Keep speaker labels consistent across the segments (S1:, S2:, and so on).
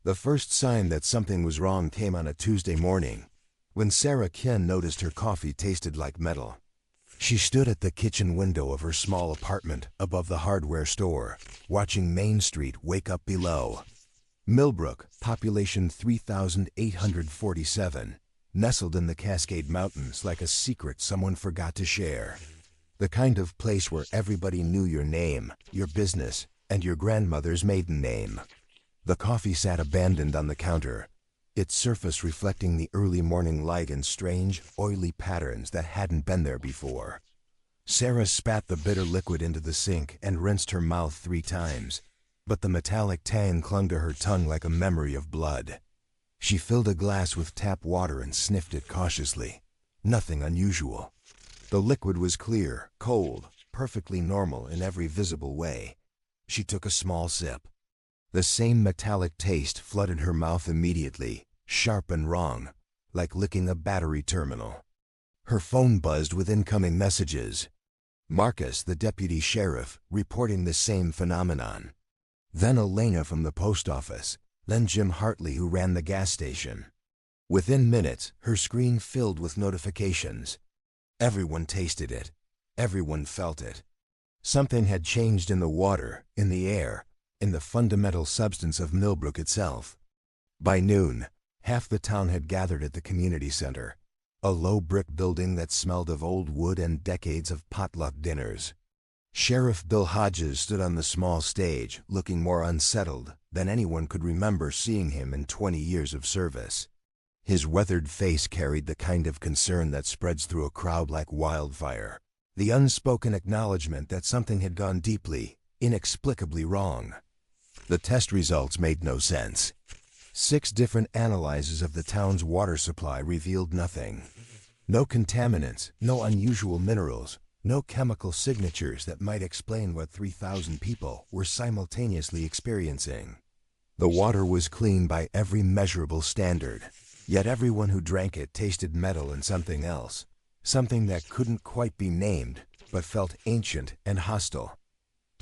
S1: The first sign that something was wrong came on a Tuesday morning, when Sarah Chen noticed her coffee tasted like metal. She stood at the kitchen window of her small apartment above the hardware store, watching Main Street wake up below. Millbrook, population 3,847, nestled in the Cascade Mountains like a secret someone forgot to share. The kind of place where everybody knew your name, your business, and your grandmother's maiden name. The coffee sat abandoned on the counter, its surface reflecting the early morning light in strange, oily patterns that hadn't been there before. Sarah spat the bitter liquid into the sink and rinsed her mouth 3 times, but the metallic tang clung to her tongue like a memory of blood. She filled a glass with tap water and sniffed it cautiously. Nothing unusual. The liquid was clear, cold, perfectly normal in every visible way. She took a small sip. The same metallic taste flooded her mouth immediately, sharp and wrong, like licking a battery terminal. Her phone buzzed with incoming messages. Marcus, the deputy sheriff, reporting the same phenomenon. Then Elena from the post office, then Jim Hartley who ran the gas station. Within minutes, her screen filled with notifications. Everyone tasted it. Everyone felt it. Something had changed in the water, in the air, in the fundamental substance of Millbrook itself. By noon, half the town had gathered at the community center, a low brick building that smelled of old wood and decades of potluck dinners. Sheriff Bill Hodges stood on the small stage, looking more unsettled than anyone could remember seeing him in 20 years of service. His weathered face carried the kind of concern that spreads through a crowd like wildfire, the unspoken acknowledgement that something had gone deeply, inexplicably wrong. The test results made no sense. 6 different analyses of the town's water supply revealed nothing. No contaminants, no unusual minerals, no chemical signatures that might explain what 3,000 people were simultaneously experiencing. The water was clean by every measurable standard, yet everyone who drank it tasted metal and something else, something that couldn't quite be named, but felt ancient and hostile.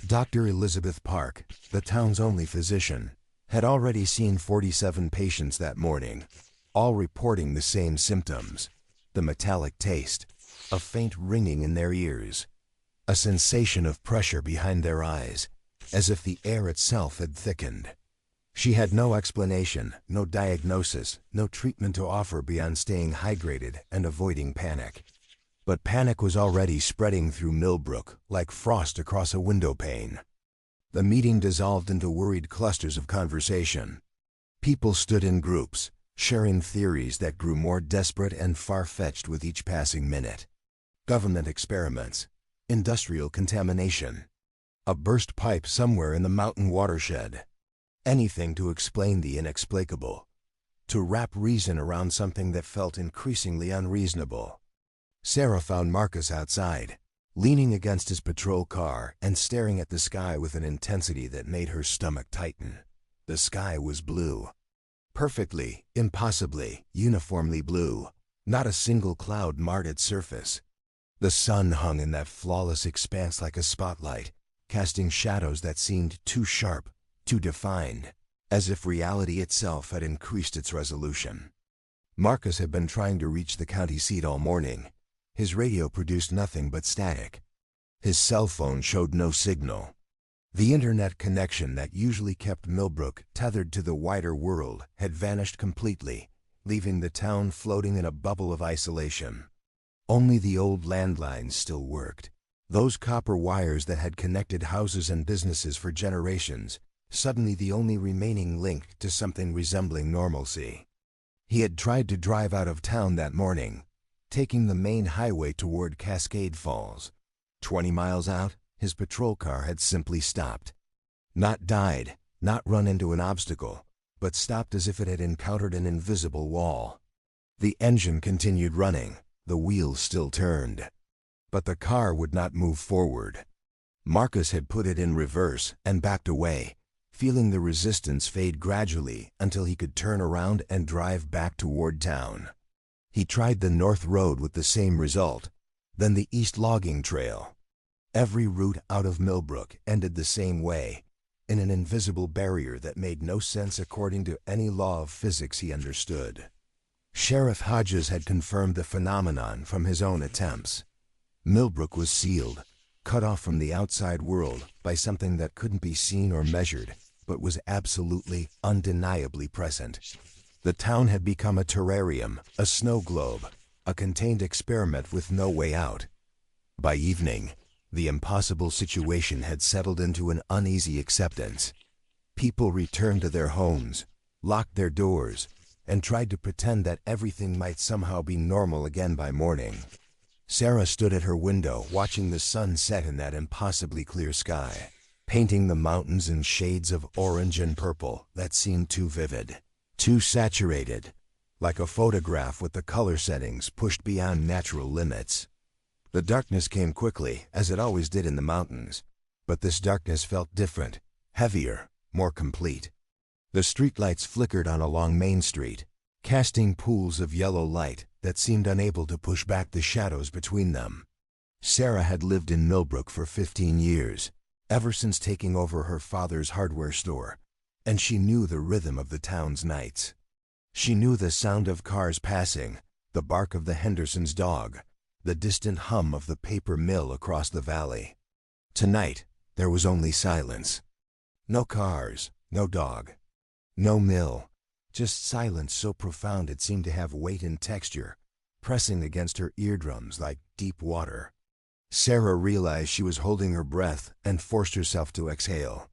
S1: Dr. Elizabeth Park, the town's only physician, had already seen 47 patients that morning, all reporting the same symptoms: the metallic taste, a faint ringing in their ears, a sensation of pressure behind their eyes, as if the air itself had thickened. She had no explanation, no diagnosis, no treatment to offer beyond staying hydrated and avoiding panic. But panic was already spreading through Millbrook like frost across a window pane. The meeting dissolved into worried clusters of conversation. People stood in groups, sharing theories that grew more desperate and far-fetched with each passing minute. Government experiments, industrial contamination, a burst pipe somewhere in the mountain watershed. Anything to explain the inexplicable, to wrap reason around something that felt increasingly unreasonable. Sarah found Marcus outside, leaning against his patrol car and staring at the sky with an intensity that made her stomach tighten. The sky was blue. Perfectly, impossibly, uniformly blue. Not a single cloud marred its surface. The sun hung in that flawless expanse like a spotlight, casting shadows that seemed too sharp, too defined, as if reality itself had increased its resolution. Marcus had been trying to reach the county seat all morning. His radio produced nothing but static. His cell phone showed no signal. The internet connection that usually kept Millbrook tethered to the wider world had vanished completely, leaving the town floating in a bubble of isolation. Only the old landlines still worked, those copper wires that had connected houses and businesses for generations, suddenly the only remaining link to something resembling normalcy. He had tried to drive out of town that morning, taking the main highway toward Cascade Falls. 20 miles out, his patrol car had simply stopped. Not died, not run into an obstacle, but stopped as if it had encountered an invisible wall. The engine continued running, the wheels still turned. But the car would not move forward. Marcus had put it in reverse and backed away, feeling the resistance fade gradually until he could turn around and drive back toward town. He tried the north road with the same result, then the east logging trail. Every route out of Millbrook ended the same way, in an invisible barrier that made no sense according to any law of physics he understood. Sheriff Hodges had confirmed the phenomenon from his own attempts. Millbrook was sealed, cut off from the outside world by something that couldn't be seen or measured, but was absolutely, undeniably present. The town had become a terrarium, a snow globe, a contained experiment with no way out. By evening, the impossible situation had settled into an uneasy acceptance. People returned to their homes, locked their doors, and tried to pretend that everything might somehow be normal again by morning. Sarah stood at her window watching the sun set in that impossibly clear sky, painting the mountains in shades of orange and purple that seemed too vivid, too saturated, like a photograph with the color settings pushed beyond natural limits. The darkness came quickly, as it always did in the mountains, but this darkness felt different, heavier, more complete. The streetlights flickered on along Main Street, casting pools of yellow light that seemed unable to push back the shadows between them. Sarah had lived in Millbrook for 15 years, ever since taking over her father's hardware store, and she knew the rhythm of the town's nights. She knew the sound of cars passing, the bark of the Hendersons' dog, the distant hum of the paper mill across the valley. Tonight, there was only silence. No cars, no dog, no mill, just silence so profound it seemed to have weight and texture, pressing against her eardrums like deep water. Sarah realized she was holding her breath and forced herself to exhale.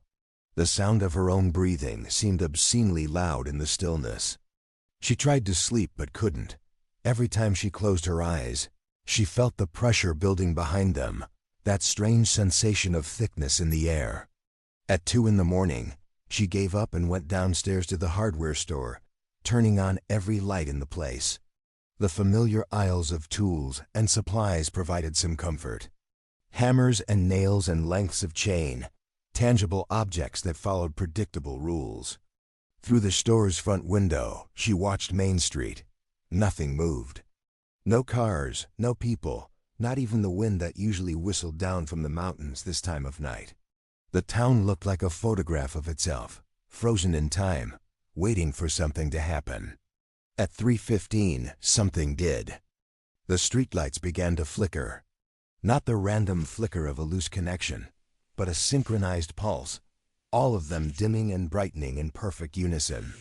S1: The sound of her own breathing seemed obscenely loud in the stillness. She tried to sleep but couldn't. Every time she closed her eyes, she felt the pressure building behind them, that strange sensation of thickness in the air. At 2 a.m, she gave up and went downstairs to the hardware store, turning on every light in the place. The familiar aisles of tools and supplies provided some comfort. Hammers and nails and lengths of chain, tangible objects that followed predictable rules. Through the store's front window, she watched Main Street. Nothing moved. No cars, no people, not even the wind that usually whistled down from the mountains this time of night. The town looked like a photograph of itself, frozen in time, waiting for something to happen. At 3:15, something did. The streetlights began to flicker. Not the random flicker of a loose connection, but a synchronized pulse, all of them dimming and brightening in perfect unison.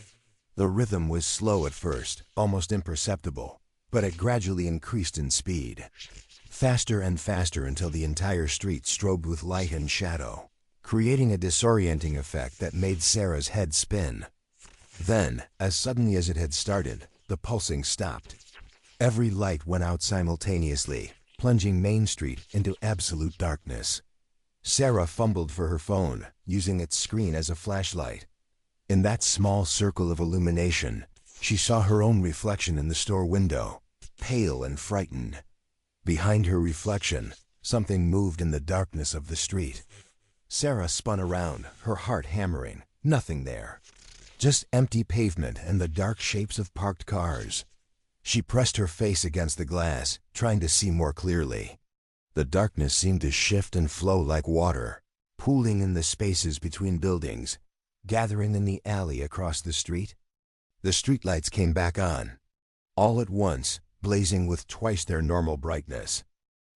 S1: The rhythm was slow at first, almost imperceptible, but it gradually increased in speed. Faster and faster until the entire street strobed with light and shadow, creating a disorienting effect that made Sarah's head spin. Then, as suddenly as it had started, the pulsing stopped. Every light went out simultaneously, plunging Main Street into absolute darkness. Sarah fumbled for her phone, using its screen as a flashlight. In that small circle of illumination, she saw her own reflection in the store window, pale and frightened. Behind her reflection, something moved in the darkness of the street. Sarah spun around, her heart hammering. Nothing there. Just empty pavement and the dark shapes of parked cars. She pressed her face against the glass, trying to see more clearly. The darkness seemed to shift and flow like water, pooling in the spaces between buildings, gathering in the alley across the street. The streetlights came back on, all at once, blazing with twice their normal brightness.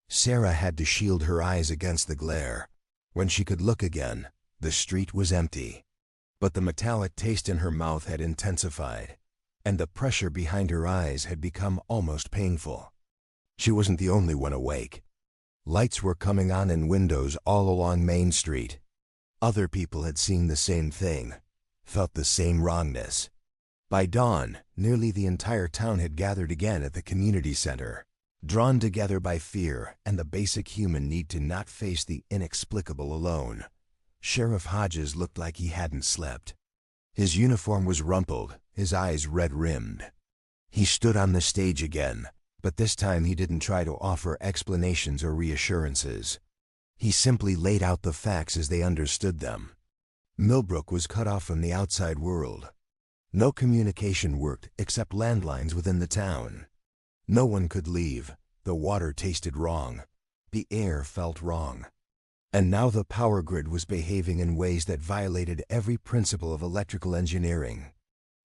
S1: Sarah had to shield her eyes against the glare. When she could look again, the street was empty. But the metallic taste in her mouth had intensified, and the pressure behind her eyes had become almost painful. She wasn't the only one awake. Lights were coming on in windows all along Main Street. Other people had seen the same thing, felt the same wrongness. By dawn, nearly the entire town had gathered again at the community center, drawn together by fear and the basic human need to not face the inexplicable alone. Sheriff Hodges looked like he hadn't slept. His uniform was rumpled, his eyes red-rimmed. He stood on the stage again, but this time he didn't try to offer explanations or reassurances. He simply laid out the facts as they understood them. Millbrook was cut off from the outside world. No communication worked except landlines within the town. No one could leave. The water tasted wrong. The air felt wrong. And now the power grid was behaving in ways that violated every principle of electrical engineering.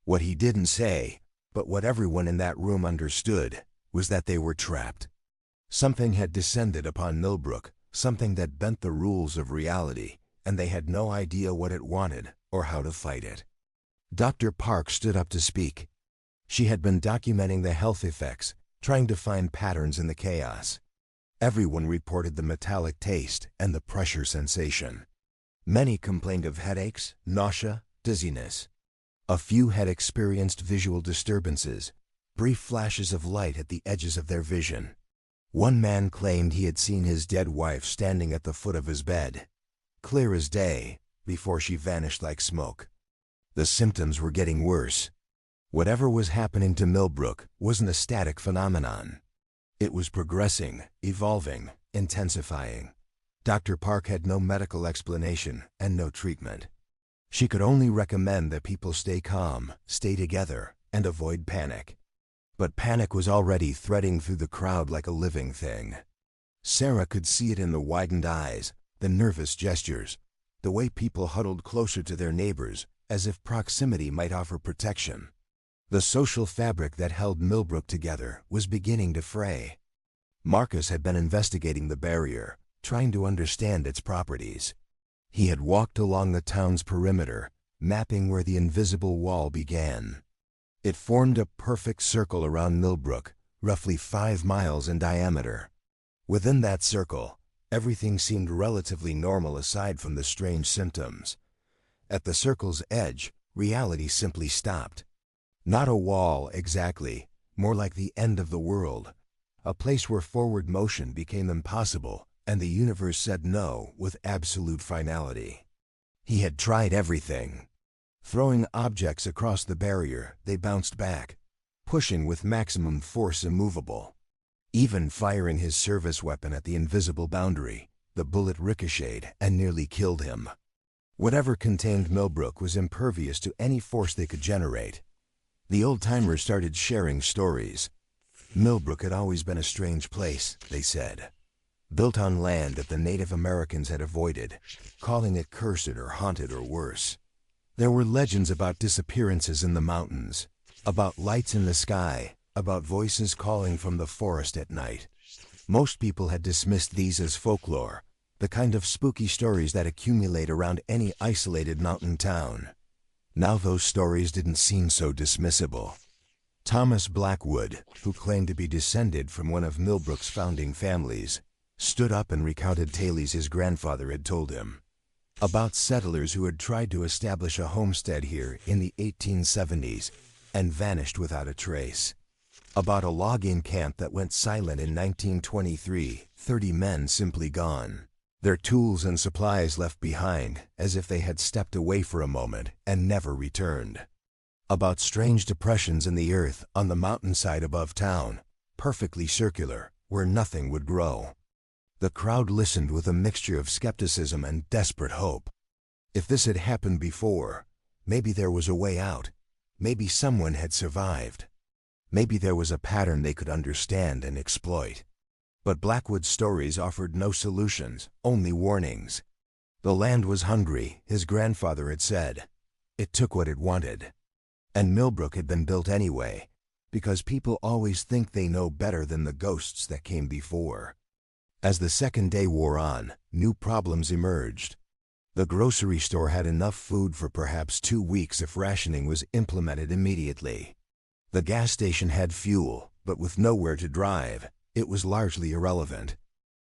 S1: What he didn't say, but what everyone in that room understood, was that they were trapped. Something had descended upon Millbrook, something that bent the rules of reality, and they had no idea what it wanted or how to fight it. Dr. Park stood up to speak. She had been documenting the health effects, trying to find patterns in the chaos. Everyone reported the metallic taste and the pressure sensation. Many complained of headaches, nausea, dizziness. A few had experienced visual disturbances, brief flashes of light at the edges of their vision. One man claimed he had seen his dead wife standing at the foot of his bed, clear as day, before she vanished like smoke. The symptoms were getting worse. Whatever was happening to Millbrook wasn't a static phenomenon. It was progressing, evolving, intensifying. Dr. Park had no medical explanation and no treatment. She could only recommend that people stay calm, stay together, and avoid panic. But panic was already threading through the crowd like a living thing. Sarah could see it in the widened eyes, the nervous gestures, the way people huddled closer to their neighbors, as if proximity might offer protection. The social fabric that held Millbrook together was beginning to fray. Marcus had been investigating the barrier, trying to understand its properties. He had walked along the town's perimeter, mapping where the invisible wall began. It formed a perfect circle around Millbrook, roughly 5 miles in diameter. Within that circle, everything seemed relatively normal aside from the strange symptoms. At the circle's edge, reality simply stopped. Not a wall exactly, more like the end of the world, a place where forward motion became impossible and the universe said no with absolute finality. He had tried everything. Throwing objects across the barrier, they bounced back, pushing with maximum force immovable. Even firing his service weapon at the invisible boundary, the bullet ricocheted and nearly killed him. Whatever contained Millbrook was impervious to any force they could generate. The old-timers started sharing stories. Millbrook had always been a strange place, they said. Built on land that the Native Americans had avoided, calling it cursed or haunted or worse. There were legends about disappearances in the mountains, about lights in the sky, about voices calling from the forest at night. Most people had dismissed these as folklore, the kind of spooky stories that accumulate around any isolated mountain town. Now those stories didn't seem so dismissible. Thomas Blackwood, who claimed to be descended from one of Millbrook's founding families, stood up and recounted tales his grandfather had told him. About settlers who had tried to establish a homestead here in the 1870s and vanished without a trace. About a logging camp that went silent in 1923, 30 men simply gone. Their tools and supplies left behind, as if they had stepped away for a moment and never returned. About strange depressions in the earth on the mountainside above town, perfectly circular, where nothing would grow. The crowd listened with a mixture of skepticism and desperate hope. If this had happened before, maybe there was a way out. Maybe someone had survived. Maybe there was a pattern they could understand and exploit. But Blackwood's stories offered no solutions, only warnings. The land was hungry, his grandfather had said. It took what it wanted. And Millbrook had been built anyway, because people always think they know better than the ghosts that came before. As the second day wore on, new problems emerged. The grocery store had enough food for perhaps 2 weeks if rationing was implemented immediately. The gas station had fuel, but with nowhere to drive, it was largely irrelevant.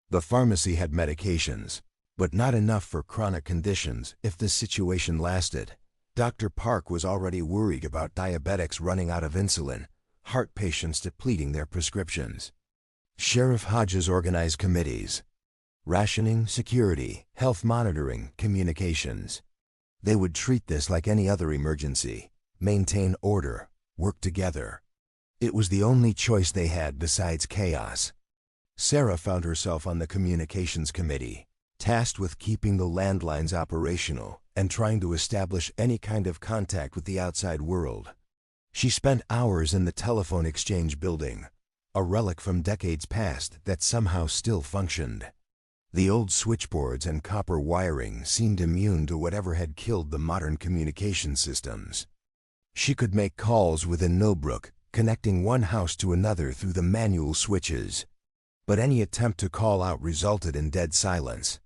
S1: The pharmacy had medications, but not enough for chronic conditions if this situation lasted. Dr. Park was already worried about diabetics running out of insulin, heart patients depleting their prescriptions. Sheriff Hodges organized committees. Rationing, security, health monitoring, communications. They would treat this like any other emergency, maintain order, work together. It was the only choice they had besides chaos. Sarah found herself on the communications committee, tasked with keeping the landlines operational and trying to establish any kind of contact with the outside world. She spent hours in the telephone exchange building, a relic from decades past that somehow still functioned. The old switchboards and copper wiring seemed immune to whatever had killed the modern communication systems. She could make calls within Millbrook, connecting one house to another through the manual switches. But any attempt to call out resulted in dead silence.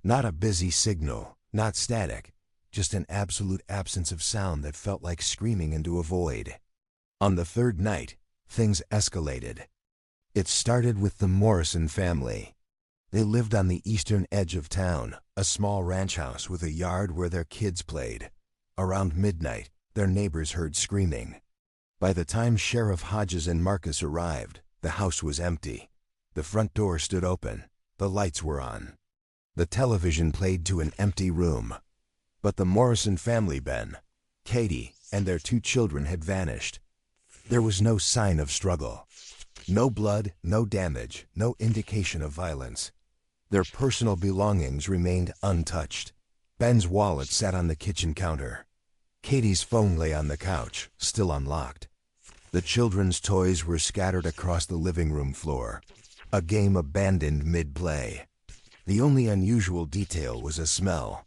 S1: Not a busy signal, not static, just an absolute absence of sound that felt like screaming into a void. On the third night, things escalated. It started with the Morrison family. They lived on the eastern edge of town, a small ranch house with a yard where their kids played. Around midnight, their neighbors heard screaming. By the time Sheriff Hodges and Marcus arrived, the house was empty. The front door stood open. The lights were on. The television played to an empty room. But the Morrison family, Ben, Katie, and their 2 children had vanished. There was no sign of struggle. No blood, no damage, no indication of violence. Their personal belongings remained untouched. Ben's wallet sat on the kitchen counter. Katie's phone lay on the couch, still unlocked. The children's toys were scattered across the living room floor. A game abandoned mid-play. The only unusual detail was a smell.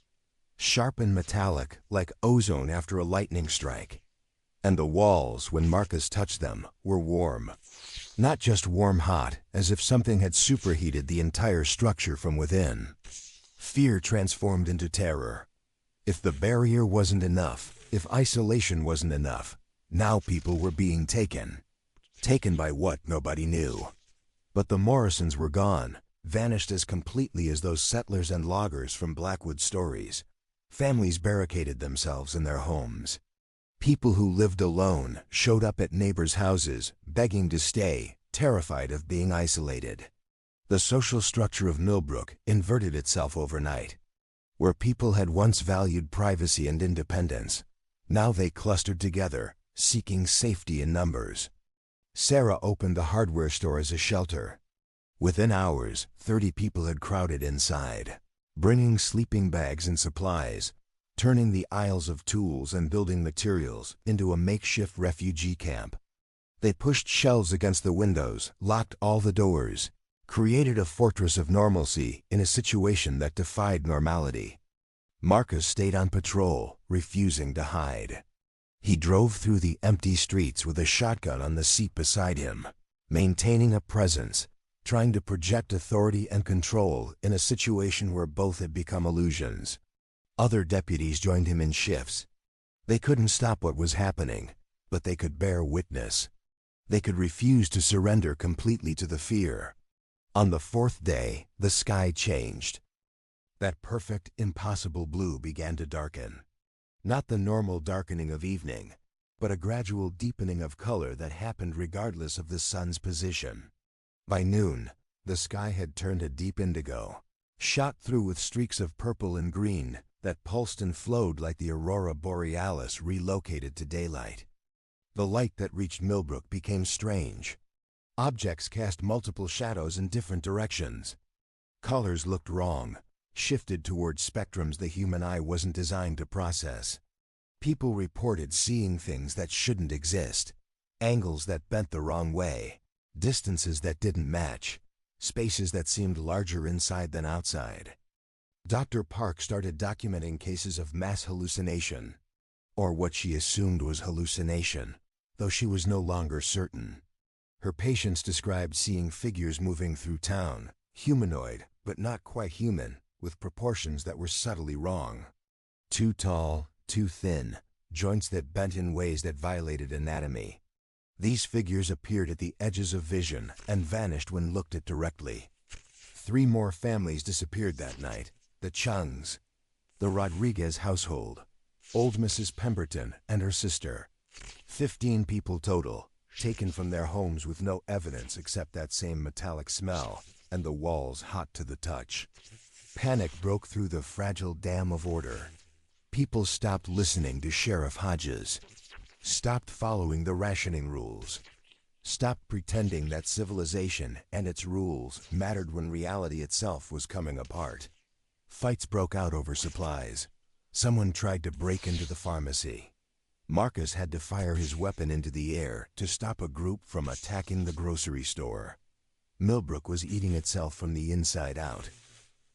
S1: Sharp and metallic, like ozone after a lightning strike. And the walls, when Marcus touched them, were warm. Not just warm-hot, as if something had superheated the entire structure from within. Fear transformed into terror. If the barrier wasn't enough, if isolation wasn't enough, now people were being taken. Taken by what nobody knew. But the Morrisons were gone, vanished as completely as those settlers and loggers from Blackwood stories. Families barricaded themselves in their homes. People who lived alone showed up at neighbors' houses, begging to stay, terrified of being isolated. The social structure of Millbrook inverted itself overnight. Where people had once valued privacy and independence, now they clustered together, seeking safety in numbers. Sarah opened the hardware store as a shelter. Within hours, 30 people had crowded inside, bringing sleeping bags and supplies, turning the aisles of tools and building materials into a makeshift refugee camp. They pushed shelves against the windows, locked all the doors, created a fortress of normalcy in a situation that defied normality. Marcus stayed on patrol, refusing to hide. He drove through the empty streets with a shotgun on the seat beside him, maintaining a presence, trying to project authority and control in a situation where both had become illusions. Other deputies joined him in shifts. They couldn't stop what was happening, but they could bear witness. They could refuse to surrender completely to the fear. On the 4th day, the sky changed. That perfect, impossible blue began to darken. Not the normal darkening of evening, but a gradual deepening of color that happened regardless of the sun's position. By noon, the sky had turned a deep indigo, shot through with streaks of purple and green that pulsed and flowed like the aurora borealis relocated to daylight. The light that reached Millbrook became strange. Objects cast multiple shadows in different directions. Colors looked wrong, shifted towards spectrums the human eye wasn't designed to process. People reported seeing things that shouldn't exist, angles that bent the wrong way, distances that didn't match, spaces that seemed larger inside than outside. Dr. Park started documenting cases of mass hallucination, or what she assumed was hallucination, though she was no longer certain. Her patients described seeing figures moving through town, humanoid, but not quite human, with proportions that were subtly wrong. Too tall, too thin, joints that bent in ways that violated anatomy. These figures appeared at the edges of vision and vanished when looked at directly. 3 more families disappeared that night. The Chungs, the Rodriguez household, old Mrs. Pemberton and her sister. 15 people total, taken from their homes with no evidence except that same metallic smell and the walls hot to the touch. Panic broke through the fragile dam of order. People stopped listening to Sheriff Hodges, stopped following the rationing rules, stopped pretending that civilization and its rules mattered when reality itself was coming apart. Fights broke out over supplies. Someone tried to break into the pharmacy. Marcus had to fire his weapon into the air to stop a group from attacking the grocery store. Millbrook was eating itself from the inside out.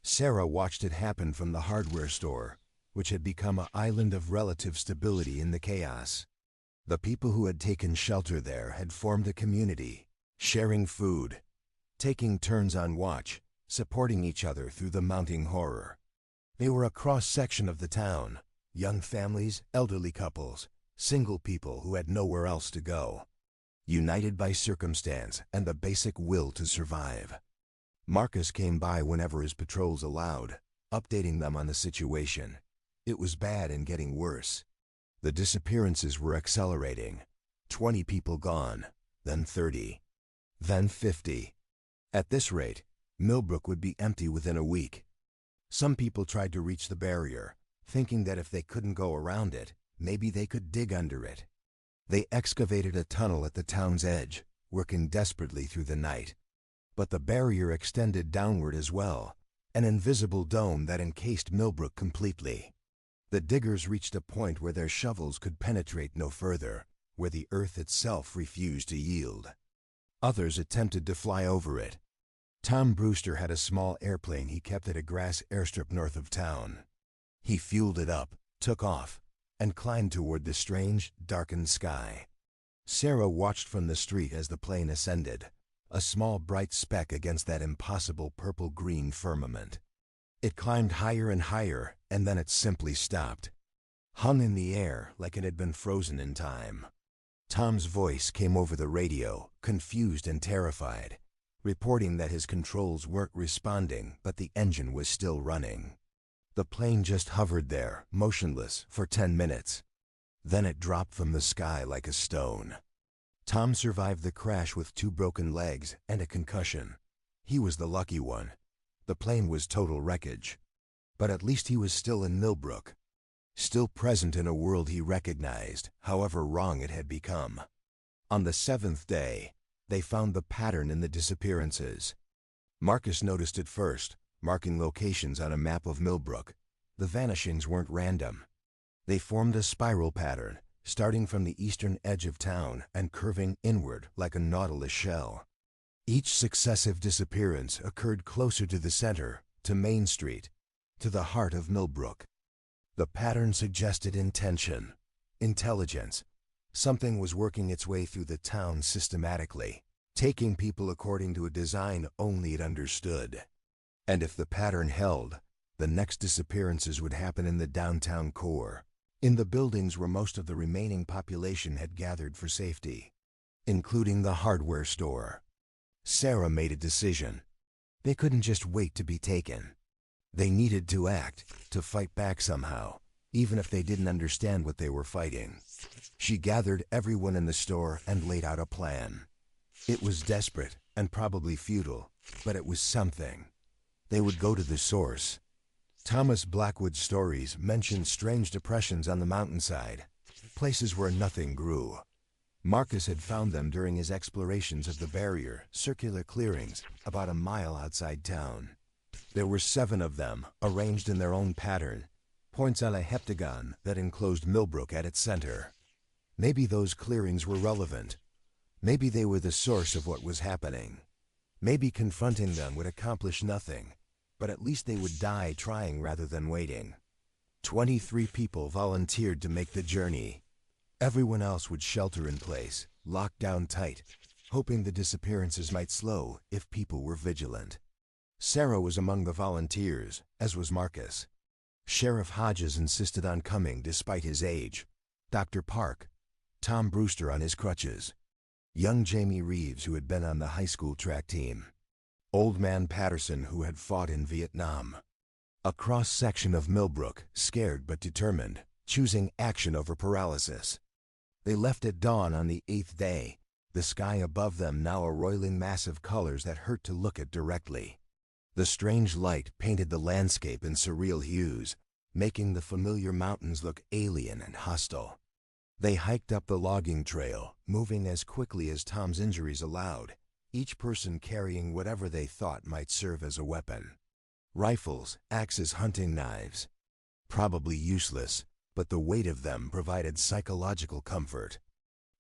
S1: Sarah watched it happen from the hardware store, which had become an island of relative stability in the chaos. The people who had taken shelter there had formed a community, sharing food, taking turns on watch, supporting each other through the mounting horror. They were a cross-section of the town, young families, elderly couples, single people who had nowhere else to go, united by circumstance and the basic will to survive. Marcus came by whenever his patrols allowed, updating them on the situation. It was bad and getting worse. The disappearances were accelerating. 20 people gone, then 30, then 50. At this rate, Millbrook would be empty within a week. Some people tried to reach the barrier, thinking that if they couldn't go around it, maybe they could dig under it. They excavated a tunnel at the town's edge, working desperately through the night. But the barrier extended downward as well, an invisible dome that encased Millbrook completely. The diggers reached a point where their shovels could penetrate no further, where the earth itself refused to yield. Others attempted to fly over it. Tom Brewster had a small airplane he kept at a grass airstrip north of town. He fueled it up, took off, and climbed toward the strange, darkened sky. Sarah watched from the street as the plane ascended, a small bright speck against that impossible purple-green firmament. It climbed higher and higher, and then it simply stopped, hung in the air like it had been frozen in time. Tom's voice came over the radio, confused and terrified, reporting that his controls weren't responding, but the engine was still running. The plane just hovered there, motionless, for 10 minutes. Then it dropped from the sky like a stone. Tom survived the crash with 2 broken legs and a concussion. He was the lucky one. The plane was total wreckage. But at least he was still in Millbrook, still present in a world he recognized, however wrong it had become. On the 7th day, they found the pattern in the disappearances. Marcus noticed it first, marking locations on a map of Millbrook. The vanishings weren't random. They formed a spiral pattern, starting from the eastern edge of town and curving inward like a nautilus shell. Each successive disappearance occurred closer to the center, to Main Street, to the heart of Millbrook. The pattern suggested intention, intelligence. Something was working its way through the town systematically, taking people according to a design only it understood. And if the pattern held, the next disappearances would happen in the downtown core, in the buildings where most of the remaining population had gathered for safety, including the hardware store. Sarah made a decision. They couldn't just wait to be taken. They needed to act, to fight back somehow, even if they didn't understand what they were fighting. She gathered everyone in the store and laid out a plan. It was desperate and probably futile, but it was something. They would go to the source. Thomas Blackwood's stories mentioned strange depressions on the mountainside, places where nothing grew. Marcus had found them during his explorations of the barrier, circular clearings, about a mile outside town. There were 7 of them, arranged in their own pattern, points on a heptagon that enclosed Millbrook at its center. Maybe those clearings were relevant. Maybe they were the source of what was happening. Maybe confronting them would accomplish nothing, but at least they would die trying rather than waiting. 23 people volunteered to make the journey. Everyone else would shelter in place, locked down tight, hoping the disappearances might slow if people were vigilant. Sarah was among the volunteers, as was Marcus. Sheriff Hodges insisted on coming despite his age. Dr. Park, Tom Brewster on his crutches, young Jamie Reeves who had been on the high school track team, Old Man Patterson who had fought in Vietnam. A cross-section of Millbrook, scared but determined, choosing action over paralysis. They left at dawn on the 8th day, the sky above them now a roiling mass of colors that hurt to look at directly. The strange light painted the landscape in surreal hues, making the familiar mountains look alien and hostile. They hiked up the logging trail, moving as quickly as Tom's injuries allowed, each person carrying whatever they thought might serve as a weapon. Rifles, axes, hunting knives. Probably useless, but the weight of them provided psychological comfort.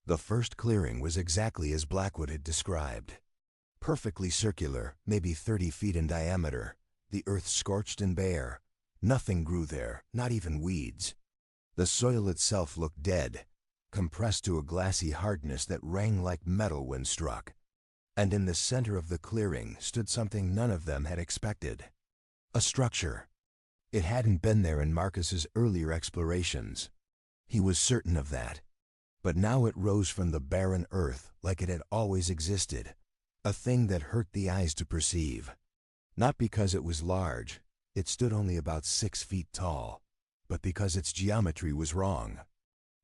S1: The first clearing was exactly as Blackwood had described. Perfectly circular, maybe 30 feet in diameter, The earth scorched and bare. Nothing grew there, not even weeds. The soil itself looked dead, compressed to a glassy hardness that rang like metal when struck. And in the center of the clearing stood something none of them had expected. A structure. It hadn't been there in Marcus's earlier explorations. He was certain of that. But now it rose from the barren earth like it had always existed, a thing that hurt the eyes to perceive. Not because it was large, it stood only about 6 feet tall, but because its geometry was wrong.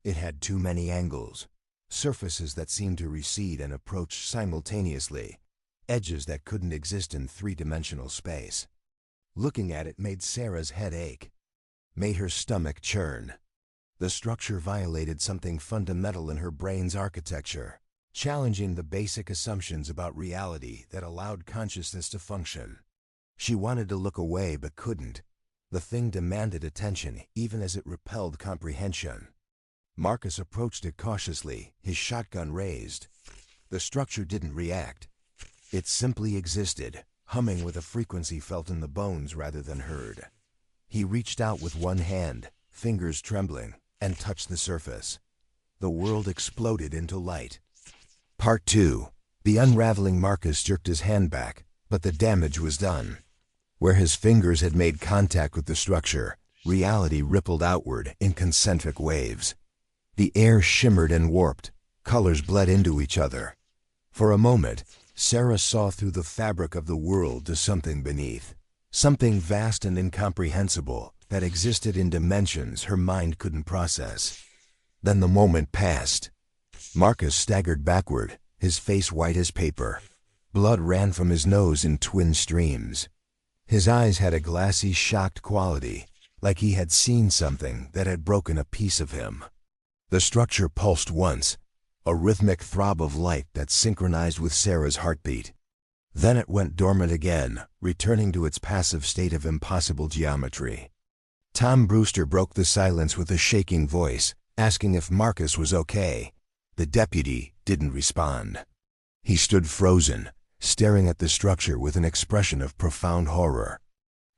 S1: It had too many angles, surfaces that seemed to recede and approach simultaneously, edges that couldn't exist in three-dimensional space. Looking at it made Sarah's head ache, made her stomach churn. The structure violated something fundamental in her brain's architecture, challenging the basic assumptions about reality that allowed consciousness to function. She wanted to look away but couldn't. The thing demanded attention even as it repelled comprehension. Marcus approached it cautiously, his shotgun raised. The structure didn't react. It simply existed, humming with a frequency felt in the bones rather than heard. He reached out with one hand, fingers trembling, and touched the surface. The world exploded into light. Part 2. The unraveling Marcus jerked his hand back, but the damage was done. Where his fingers had made contact with the structure, reality rippled outward in concentric waves. The air shimmered and warped, colors bled into each other. For a moment, Sarah saw through the fabric of the world to something beneath, something vast and incomprehensible that existed in dimensions her mind couldn't process. Then the moment passed. Marcus staggered backward, his face white as paper. Blood ran from his nose in twin streams. His eyes had a glassy, shocked quality, like he had seen something that had broken a piece of him. The structure pulsed once, a rhythmic throb of light that synchronized with Sarah's heartbeat. Then it went dormant again, returning to its passive state of impossible geometry. Tom Brewster broke the silence with a shaking voice, asking if Marcus was okay. The deputy didn't respond. He stood frozen, staring at the structure with an expression of profound horror.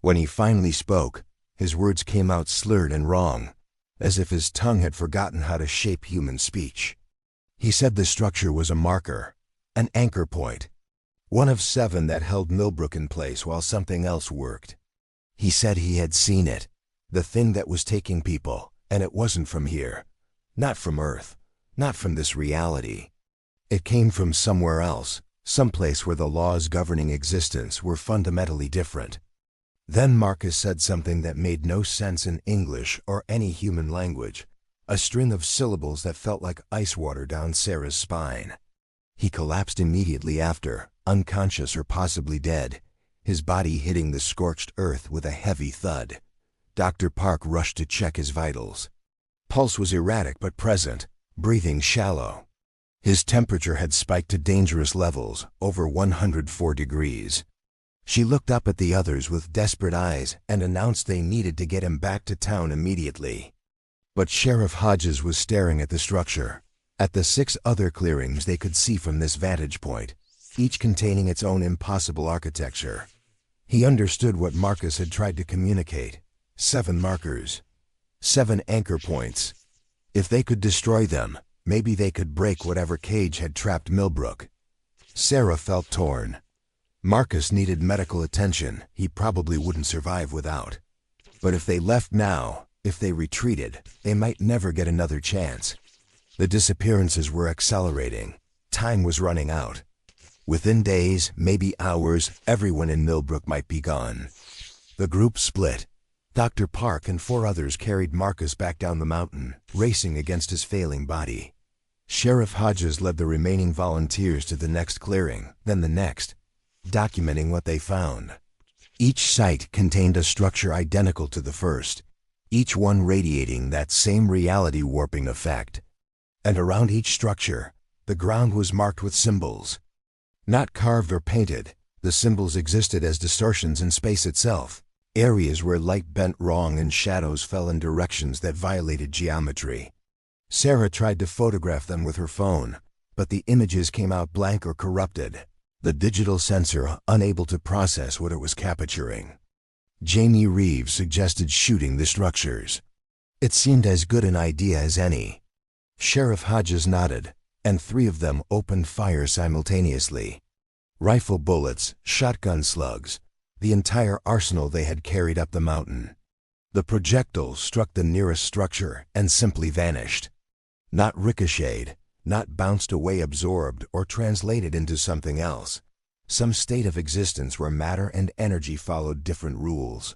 S1: When he finally spoke, his words came out slurred and wrong, as if his tongue had forgotten how to shape human speech. He said the structure was a marker, an anchor point, one of 7 that held Millbrook in place while something else worked. He said he had seen it, the thing that was taking people, and it wasn't from here, not from Earth, not from this reality. It came from somewhere else, someplace where the laws governing existence were fundamentally different. Then Marcus said something that made no sense in English or any human language, a string of syllables that felt like ice water down Sarah's spine. He collapsed immediately after, unconscious or possibly dead, his body hitting the scorched earth with a heavy thud. Dr. Park rushed to check his vitals. Pulse was erratic but present, breathing shallow. His temperature had spiked to dangerous levels, over 104 degrees. She looked up at the others with desperate eyes and announced they needed to get him back to town immediately. But Sheriff Hodges was staring at the structure, at the 6 other clearings they could see from this vantage point, each containing its own impossible architecture. He understood what Marcus had tried to communicate. 7 markers. 7 anchor points. If they could destroy them, maybe they could break whatever cage had trapped Millbrook. Sarah felt torn. Marcus needed medical attention he probably wouldn't survive without. But if they left now, if they retreated, they might never get another chance. The disappearances were accelerating. Time was running out. Within days, maybe hours, everyone in Millbrook might be gone. The group split. Dr. Park and 4 others carried Marcus back down the mountain, racing against his failing body. Sheriff Hodges led the remaining volunteers to the next clearing, then the next, documenting what they found. Each site contained a structure identical to the first, each one radiating that same reality warping effect. And around each structure, the ground was marked with symbols. Not carved or painted, the symbols existed as distortions in space itself, areas where light bent wrong and shadows fell in directions that violated geometry. Sarah tried to photograph them with her phone, but the images came out blank or corrupted, the digital sensor unable to process what it was capturing. Jamie Reeves suggested shooting the structures. It seemed as good an idea as any. Sheriff Hodges nodded, and 3 of them opened fire simultaneously. Rifle bullets, shotgun slugs, the entire arsenal they had carried up the mountain. The projectiles struck the nearest structure and simply vanished. Not ricocheted, not bounced away absorbed or translated into something else. Some state of existence where matter and energy followed different rules.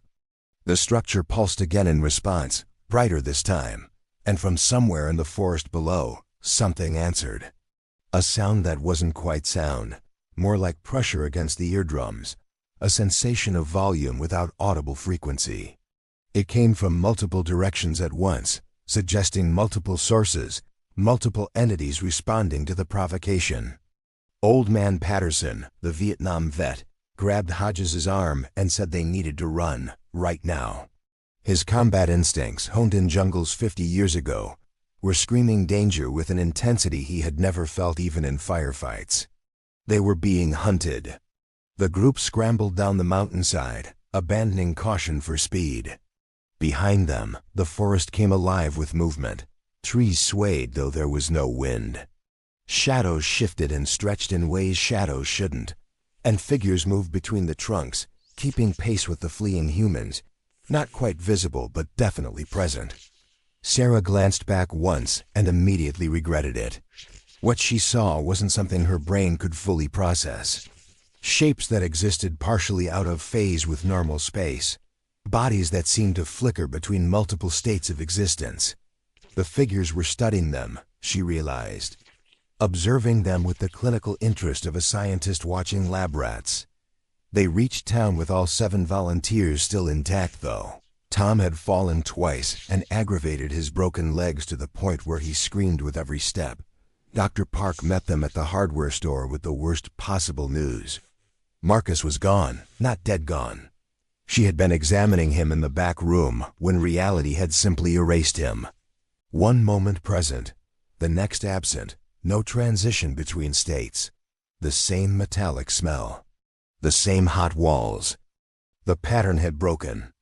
S1: The structure pulsed again in response, brighter this time, and from somewhere in the forest below, something answered. A sound that wasn't quite sound, more like pressure against the eardrums, a sensation of volume without audible frequency. It came from multiple directions at once, suggesting multiple sources, multiple entities responding to the provocation. Old Man Patterson, the Vietnam vet, grabbed Hodges's arm and said they needed to run, right now. His combat instincts, honed in jungles 50 years ago, were screaming danger with an intensity he had never felt even in firefights. They were being hunted. The group scrambled down the mountainside, abandoning caution for speed. Behind them, the forest came alive with movement. Trees swayed though there was no wind. Shadows shifted and stretched in ways shadows shouldn't, and figures moved between the trunks, keeping pace with the fleeing humans, not quite visible but definitely present. Sarah glanced back once and immediately regretted it. What she saw wasn't something her brain could fully process. Shapes that existed partially out of phase with normal space. Bodies that seemed to flicker between multiple states of existence. The figures were studying them, she realized. Observing them with the clinical interest of a scientist watching lab rats. They reached town with all 7 volunteers still intact, though. Tom had fallen twice and aggravated his broken legs to the point where he screamed with every step. Dr. Park met them at the hardware store with the worst possible news. Marcus was gone, not dead gone. She had been examining him in the back room when reality had simply erased him. One moment present, the next absent. No transition between states. The same metallic smell. The same hot walls. The pattern had broken.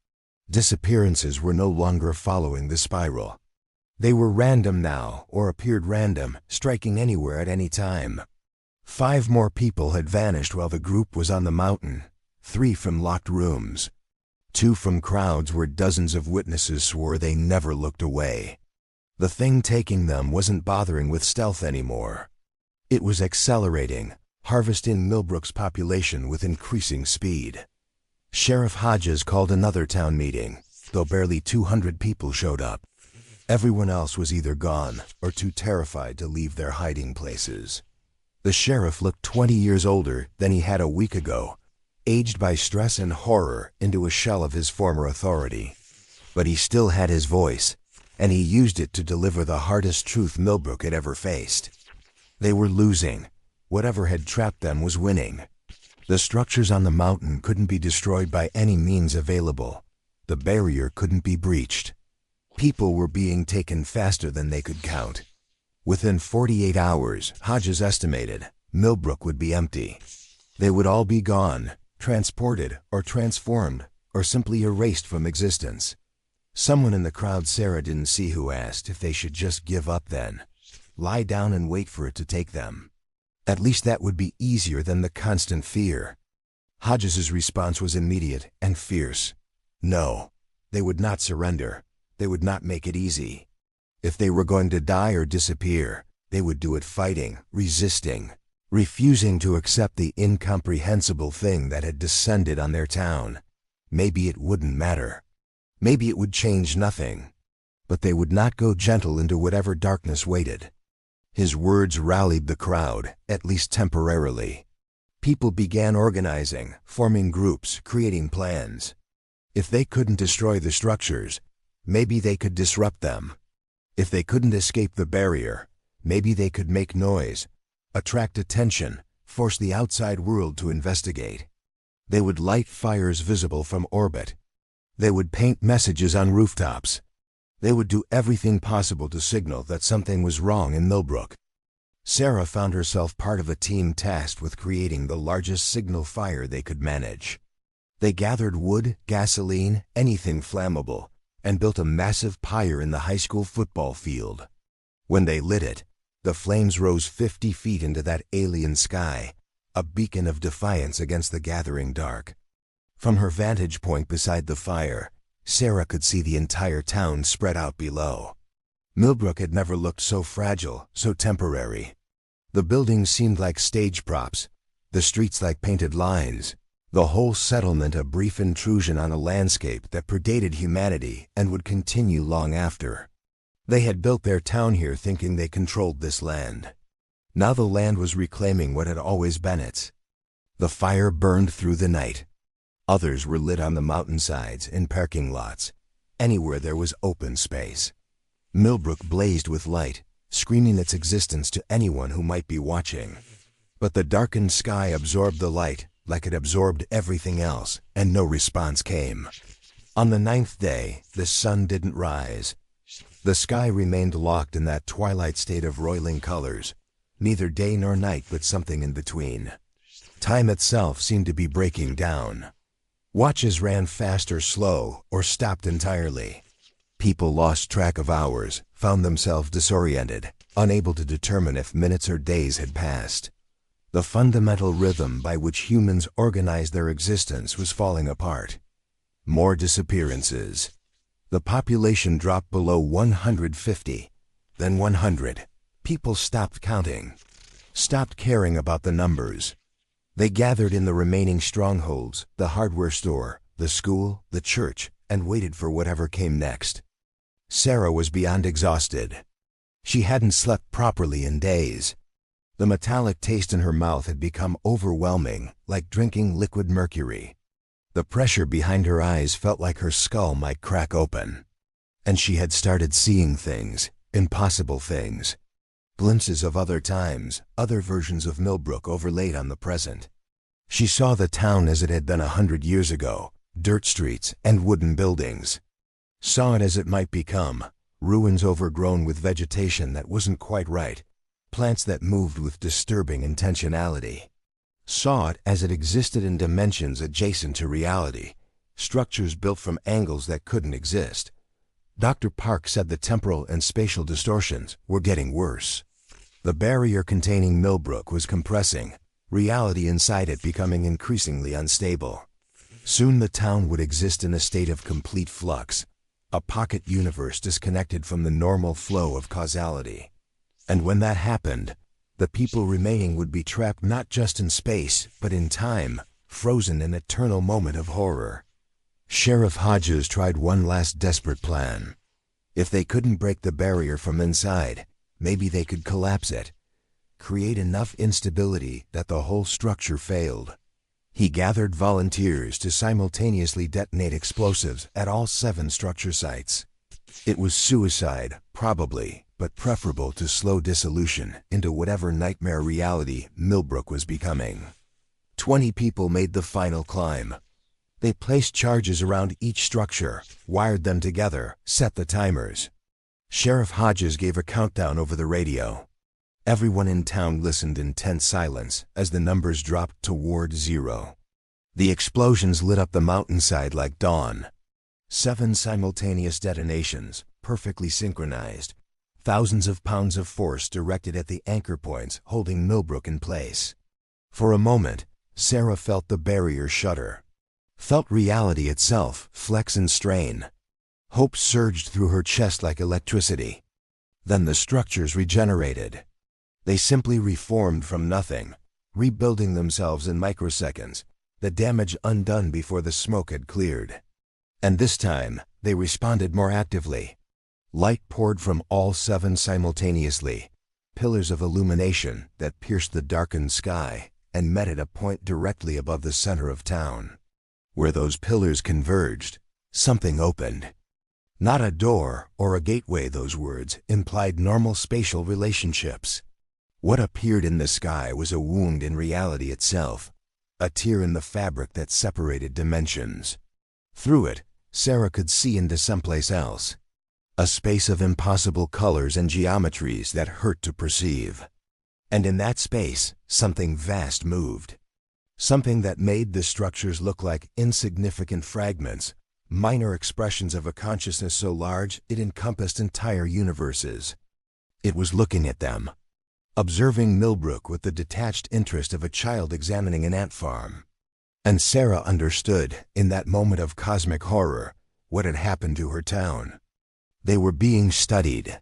S1: Disappearances were no longer following the spiral. They were random now, or appeared random, striking anywhere at any time. 5 more people had vanished while the group was on the mountain. 3 from locked rooms. 2 from crowds where dozens of witnesses swore they never looked away. The thing taking them wasn't bothering with stealth anymore. It was accelerating, harvesting Millbrook's population with increasing speed. Sheriff Hodges called another town meeting, though barely 200 people showed up. Everyone else was either gone or too terrified to leave their hiding places. The sheriff looked 20 years older than he had a week ago, aged by stress and horror into a shell of his former authority. But he still had his voice, and he used it to deliver the hardest truth Millbrook had ever faced. They were losing. Whatever had trapped them was winning. The structures on the mountain couldn't be destroyed by any means available. The barrier couldn't be breached. People were being taken faster than they could count. Within 48 hours, Hodges estimated, Millbrook would be empty. They would all be gone, transported or transformed, or simply erased from existence. Someone in the crowd Sarah didn't see who asked if they should just give up then. Lie down and wait for it to take them. At least that would be easier than the constant fear. Hodges's response was immediate and fierce. No, they would not surrender. They would not make it easy. If they were going to die or disappear, they would do it fighting, resisting, refusing to accept the incomprehensible thing that had descended on their town. Maybe it wouldn't matter. Maybe it would change nothing. But they would not go gentle into whatever darkness waited. His words rallied the crowd, at least temporarily. People began organizing, forming groups, creating plans. If they couldn't destroy the structures, maybe they could disrupt them. If they couldn't escape the barrier, maybe they could make noise, attract attention, force the outside world to investigate. They would light fires visible from orbit. They would paint messages on rooftops. They would do everything possible to signal that something was wrong in Millbrook. Sarah found herself part of a team tasked with creating the largest signal fire they could manage. They gathered wood, gasoline, anything flammable, and built a massive pyre in the high school football field. When they lit it, the flames rose 50 feet into that alien sky, a beacon of defiance against the gathering dark. From her vantage point beside the fire, Sarah could see the entire town spread out below. Millbrook had never looked so fragile, so temporary. The buildings seemed like stage props, the streets like painted lines, the whole settlement a brief intrusion on a landscape that predated humanity and would continue long after. They had built their town here thinking they controlled this land. Now the land was reclaiming what had always been its. The fire burned through the night. Others were lit on the mountainsides, in parking lots, anywhere there was open space. Millbrook blazed with light, screaming its existence to anyone who might be watching. But the darkened sky absorbed the light like it absorbed everything else, and no response came. On the 9th day, the sun didn't rise. The sky remained locked in that twilight state of roiling colors, neither day nor night but something in between. Time itself seemed to be breaking down. Watches ran fast or slow, or stopped entirely. People lost track of hours, found themselves disoriented, unable to determine if minutes or days had passed. The fundamental rhythm by which humans organized their existence was falling apart. More disappearances. The population dropped below 150, then 100. People stopped counting, stopped caring about the numbers. They gathered in the remaining strongholds, the hardware store, the school, the church, and waited for whatever came next. Sarah was beyond exhausted. She hadn't slept properly in days. The metallic taste in her mouth had become overwhelming, like drinking liquid mercury. The pressure behind her eyes felt like her skull might crack open. And she had started seeing things, impossible things. Glimpses of other times, other versions of Millbrook overlaid on the present. She saw the town as it had been 100 years ago, dirt streets and wooden buildings. Saw it as it might become, ruins overgrown with vegetation that wasn't quite right, plants that moved with disturbing intentionality. Saw it as it existed in dimensions adjacent to reality, structures built from angles that couldn't exist. Dr. Park said the temporal and spatial distortions were getting worse. The barrier containing Millbrook was compressing, reality inside it becoming increasingly unstable. Soon the town would exist in a state of complete flux, a pocket universe disconnected from the normal flow of causality. And when that happened, the people remaining would be trapped not just in space, but in time, frozen in an eternal moment of horror. Sheriff Hodges tried one last desperate plan. If they couldn't break the barrier from inside, maybe they could collapse it, create enough instability that the whole structure failed. He gathered volunteers to simultaneously detonate explosives at all 7 structure sites. It was suicide, probably, but preferable to slow dissolution into whatever nightmare reality Millbrook was becoming. 20 people made the final climb. They placed charges around each structure, wired them together, set the timers. Sheriff Hodges gave a countdown over the radio. Everyone in town listened in tense silence as the numbers dropped toward 0. The explosions lit up the mountainside like dawn. 7 simultaneous detonations, perfectly synchronized. Thousands of pounds of force directed at the anchor points holding Millbrook in place. For a moment, Sarah felt the barrier shudder. Felt reality itself flex and strain. Hope surged through her chest like electricity. Then the structures regenerated. They simply reformed from nothing, rebuilding themselves in microseconds, the damage undone before the smoke had cleared. And this time, they responded more actively. Light poured from all 7 simultaneously, pillars of illumination that pierced the darkened sky and met at a point directly above the center of town. Where those pillars converged, something opened. Not a door or a gateway, those words implied normal spatial relationships. What appeared in the sky was a wound in reality itself, a tear in the fabric that separated dimensions. Through it, Sarah could see into someplace else, a space of impossible colors and geometries that hurt to perceive. And in that space, something vast moved. something that made the structures look like insignificant fragments, minor expressions of a consciousness so large it encompassed entire universes. It was looking at them, observing Millbrook with the detached interest of a child examining an ant farm. And Sarah understood, in that moment of cosmic horror, what had happened to her town. They were being studied.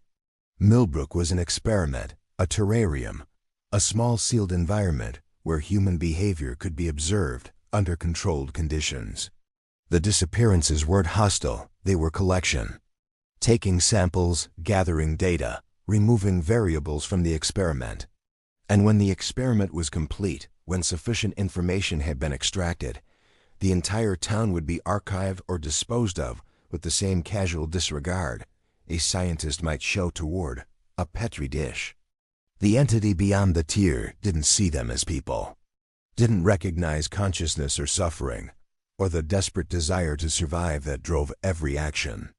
S1: Millbrook was an experiment, a terrarium, a small sealed environment where human behavior could be observed under controlled conditions. The disappearances weren't hostile, they were collection. Taking samples, gathering data, removing variables from the experiment. And when the experiment was complete, when sufficient information had been extracted, the entire town would be archived or disposed of with the same casual disregard a scientist might show toward a petri dish. The entity beyond the tier didn't see them as people, didn't recognize consciousness or suffering, or the desperate desire to survive that drove every action.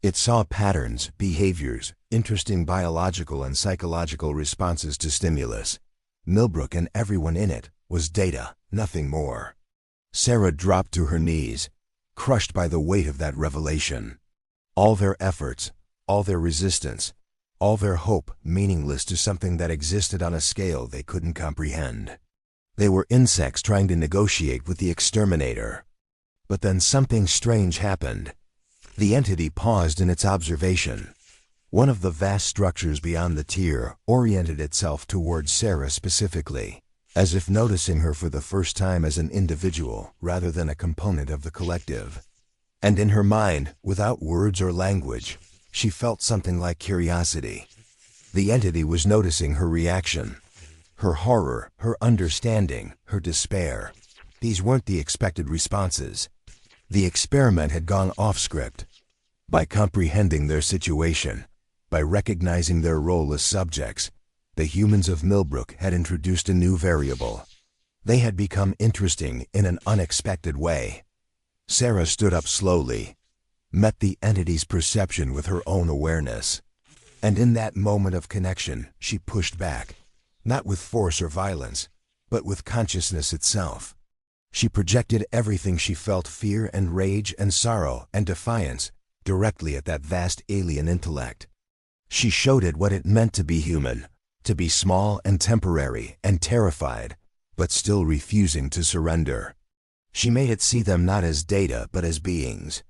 S1: It saw patterns, behaviors, interesting biological and psychological responses to stimulus. Millbrook and everyone in it was data, nothing more. Sarah dropped to her knees, crushed by the weight of that revelation. All their efforts, all their resistance, all their hope meaningless to something that existed on a scale they couldn't comprehend. They were insects trying to negotiate with the exterminator. But then something strange happened. The entity paused in its observation. One of the vast structures beyond the tier oriented itself towards Sarah specifically, as if noticing her for the first time as an individual rather than a component of the collective. And in her mind, without words or language, she felt something like curiosity. The entity was noticing her reaction, her horror, her understanding, her despair. These weren't the expected responses. The experiment had gone off script. By comprehending their situation, by recognizing their role as subjects, the humans of Millbrook had introduced a new variable. They had become interesting in an unexpected way. Sarah stood up slowly, met the entity's perception with her own awareness. And in that moment of connection, she pushed back, not with force or violence, but with consciousness itself. She projected everything she felt, fear and rage and sorrow and defiance, directly at that vast alien intellect. She showed it what it meant to be human, to be small and temporary and terrified, but still refusing to surrender. She made it see them not as data but as beings.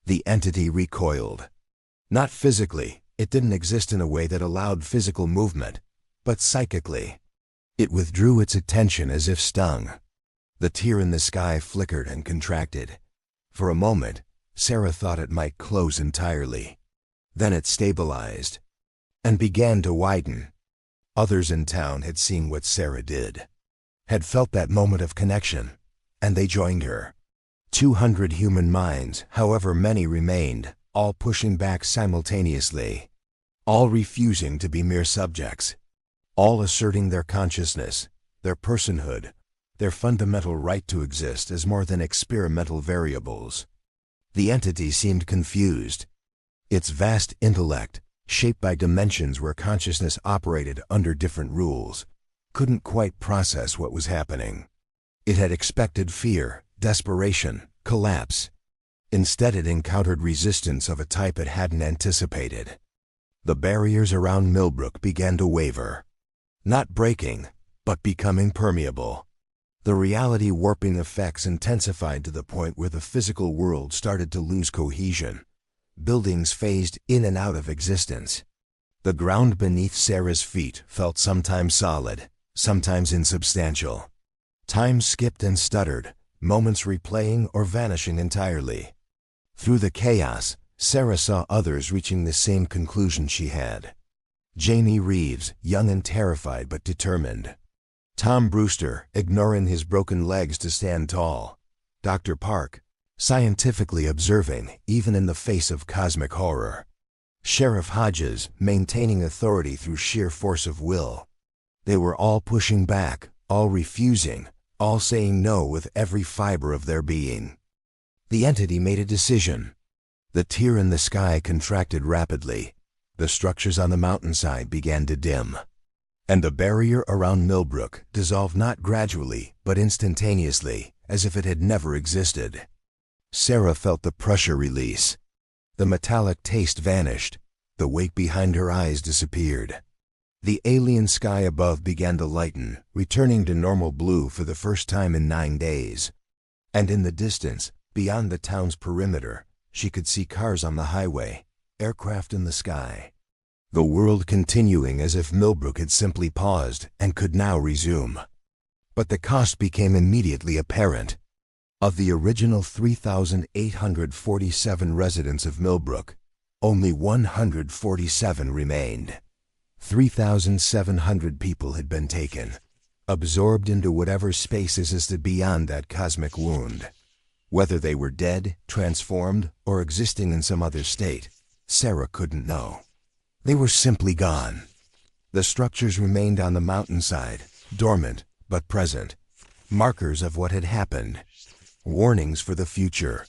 S1: The entity recoiled. Not physically, it didn't exist in a way that allowed physical movement, but psychically. It withdrew its attention as if stung. The tear in the sky flickered and contracted. For a moment, Sarah thought it might close entirely. Then it stabilized and began to widen. Others in town had seen what Sarah did, had felt that moment of connection, and they joined her. 200 human minds, however many remained, all pushing back simultaneously, all refusing to be mere subjects, all asserting their consciousness, their personhood, their fundamental right to exist as more than experimental variables. The entity seemed confused. Its vast intellect, shaped by dimensions where consciousness operated under different rules, couldn't quite process what was happening. It had expected fear, desperation, collapse. Instead, it encountered resistance of a type it hadn't anticipated. The barriers around Millbrook began to waver. Not breaking, but becoming permeable. The reality warping effects intensified to the point where the physical world started to lose cohesion. Buildings phased in and out of existence. The ground beneath Sarah's feet felt sometimes solid, sometimes insubstantial. Time skipped and stuttered, moments replaying or vanishing entirely. Through the chaos, Sarah saw others reaching the same conclusion she had. Janie Reeves, young and terrified but determined. Tom Brewster, ignoring his broken legs to stand tall. Dr. Park, scientifically observing even in the face of cosmic horror. Sheriff Hodges, maintaining authority through sheer force of will. They were all pushing back, all refusing, all saying no with every fiber of their being. The entity made a decision. The tier in the sky contracted rapidly. The structures on the mountainside began to dim. And the barrier around Millbrook dissolved not gradually, but instantaneously, as if it had never existed. Sarah felt the pressure release. The metallic taste vanished. The weight behind her eyes disappeared. The alien sky above began to lighten, returning to normal blue for the first time in 9 days. And in the distance, beyond the town's perimeter, she could see cars on the highway, aircraft in the sky. The world continuing as if Millbrook had simply paused and could now resume. But the cost became immediately apparent. Of the original 3,847 residents of Millbrook, only 147 remained. 3,700 people had been taken, absorbed into whatever space existed beyond that cosmic wound. Whether they were dead, transformed, or existing in some other state, Sarah couldn't know. They were simply gone. The structures remained on the mountainside, dormant but present, markers of what had happened, warnings for the future.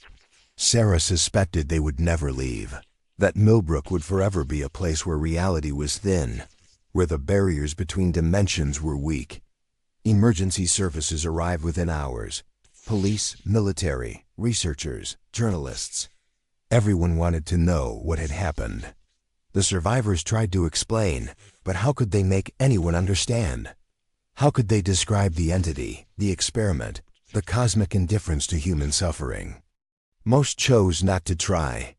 S1: Sarah suspected they would never leave, that Millbrook would forever be a place where reality was thin, where the barriers between dimensions were weak. Emergency services arrived within hours. Police, military, researchers, journalists. Everyone wanted to know what had happened. The survivors tried to explain, but how could they make anyone understand? How could they describe the entity, the experiment, the cosmic indifference to human suffering? Most chose not to try.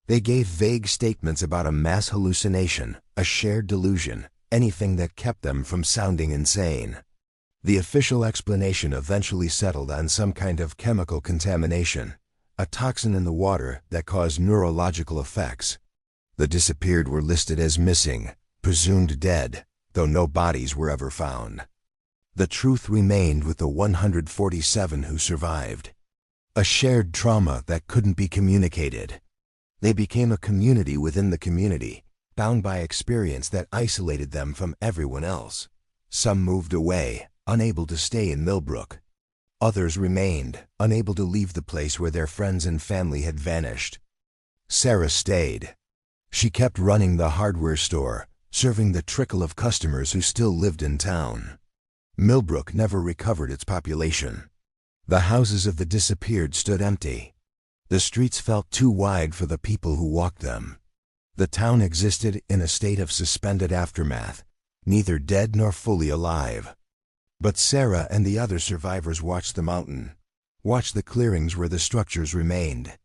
S1: They gave vague statements about a mass hallucination, a shared delusion, anything that kept them from sounding insane. The official explanation eventually settled on some kind of chemical contamination, a toxin in the water that caused neurological effects. The disappeared were listed as missing, presumed dead, though no bodies were ever found. The truth remained with the 147 who survived. A shared trauma that couldn't be communicated. They became a community within the community, bound by experience that isolated them from everyone else. Some moved away, unable to stay in Millbrook. Others remained, unable to leave the place where their friends and family had vanished. Sarah stayed. She kept running the hardware store, serving the trickle of customers who still lived in town. Millbrook never recovered its population. The houses of the disappeared stood empty. The streets felt too wide for the people who walked them. The town existed in a state of suspended aftermath, neither dead nor fully alive. But Sarah and the other survivors watched the mountain, watched the clearings where the structures remained.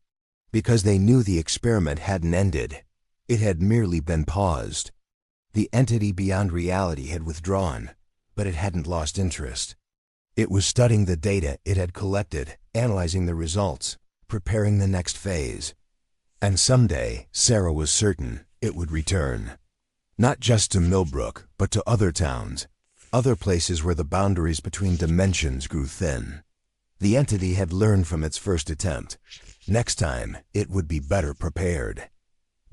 S1: Because they knew the experiment hadn't ended. It had merely been paused. The entity beyond reality had withdrawn, but it hadn't lost interest. It was studying the data it had collected, analyzing the results, preparing the next phase. And someday, Sarah was certain, it would return. Not just to Millbrook, but to other towns, other places where the boundaries between dimensions grew thin. The entity had learned from its first attempt. Next time, it would be better prepared.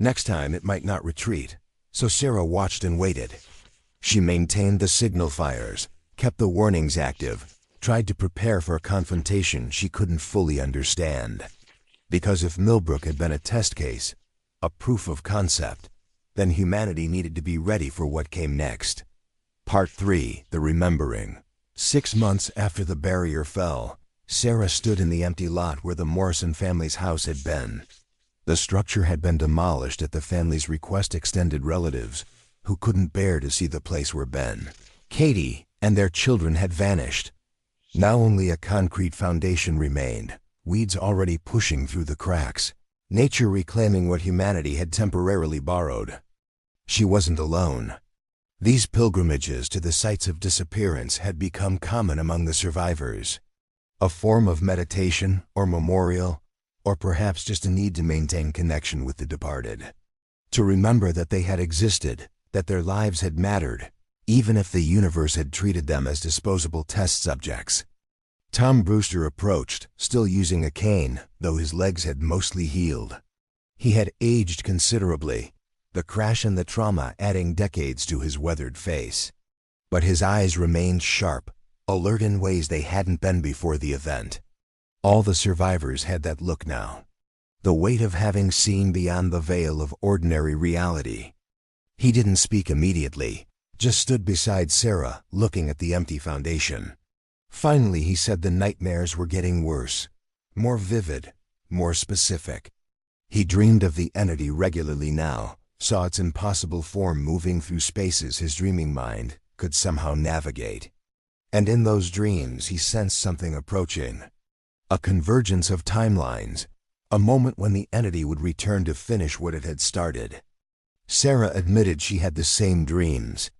S1: Next time, it might not retreat. So Sarah watched and waited. She maintained the signal fires, kept the warnings active, tried to prepare for a confrontation she couldn't fully understand. Because if Millbrook had been a test case, a proof of concept, then humanity needed to be ready for what came next. Part 3, The Remembering. 6 months after the barrier fell, Sarah stood in the empty lot where the Morrison family's house had been. The structure had been demolished at the family's request. Extended relatives, who couldn't bear to see the place where Ben, Katie, and their children had vanished. Now only a concrete foundation remained, weeds already pushing through the cracks, nature reclaiming what humanity had temporarily borrowed. She wasn't alone. These pilgrimages to the sites of disappearance had become common among the survivors. A form of meditation or memorial, or perhaps just a need to maintain connection with the departed. To remember that they had existed, that their lives had mattered, even if the universe had treated them as disposable test subjects. Tom Brewster approached, still using a cane, though his legs had mostly healed. He had aged considerably, the crash and the trauma adding decades to his weathered face. But his eyes remained sharp, alert in ways they hadn't been before the event. All the survivors had that look now. The weight of having seen beyond the veil of ordinary reality. He didn't speak immediately, just stood beside Sarah, looking at the empty foundation. Finally, he said the nightmares were getting worse, more vivid, more specific. He dreamed of the entity regularly now, saw its impossible form moving through spaces his dreaming mind could somehow navigate. And in those dreams he sensed something approaching. A convergence of timelines, a moment when the entity would return to finish what it had started. Sarah admitted she had the same dreams.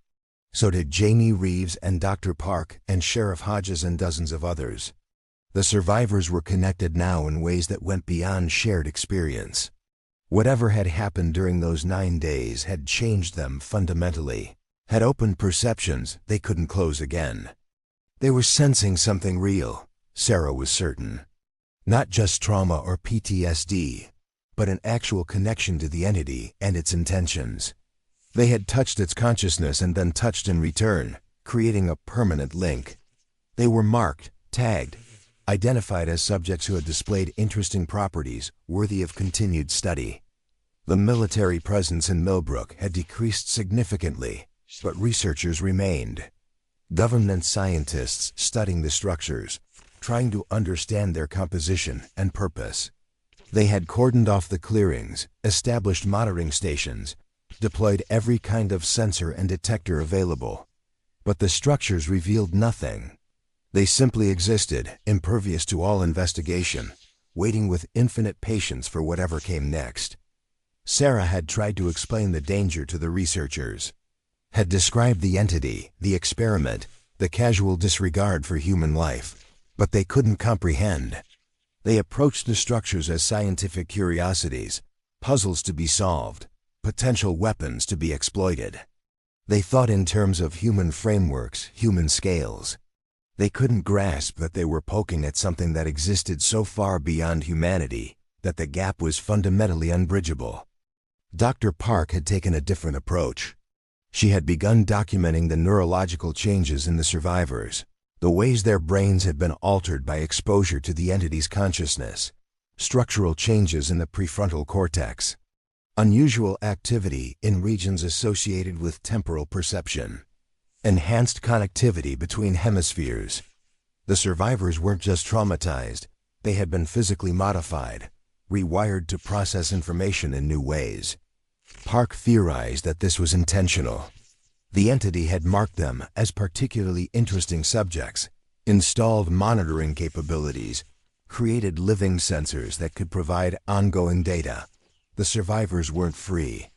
S1: So did Jamie Reeves and Dr. Park and Sheriff Hodges and dozens of others. The survivors were connected now in ways that went beyond shared experience. Whatever had happened during those 9 days had changed them fundamentally, had opened perceptions they couldn't close again. They were sensing something real, Sarah was certain. Not just trauma or PTSD, but an actual connection to the entity and its intentions. They had touched its consciousness and then touched in return, creating a permanent link. They were marked, tagged, identified as subjects who had displayed interesting properties worthy of continued study. The military presence in Millbrook had decreased significantly, but researchers remained. Government scientists studying the structures, trying to understand their composition and purpose. They had cordoned off the clearings, established monitoring stations, deployed every kind of sensor and detector available. But the structures revealed nothing. They simply existed, impervious to all investigation, waiting with infinite patience for whatever came next. Sarah had tried to explain the danger to the researchers, had described the entity, the experiment, the casual disregard for human life, but they couldn't comprehend. They approached the structures as scientific curiosities, puzzles to be solved, potential weapons to be exploited. They thought in terms of human frameworks, human scales. They couldn't grasp that they were poking at something that existed so far beyond humanity that the gap was fundamentally unbridgeable. Dr. Park had taken a different approach. She had begun documenting the neurological changes in the survivors, the ways their brains had been altered by exposure to the entity's consciousness, structural changes in the prefrontal cortex, unusual activity in regions associated with temporal perception, enhanced connectivity between hemispheres. The survivors weren't just traumatized, they had been physically modified, rewired to process information in new ways. Park theorized that this was intentional. The entity had marked them as particularly interesting subjects, installed monitoring capabilities, created living sensors that could provide ongoing data. The survivors weren't free.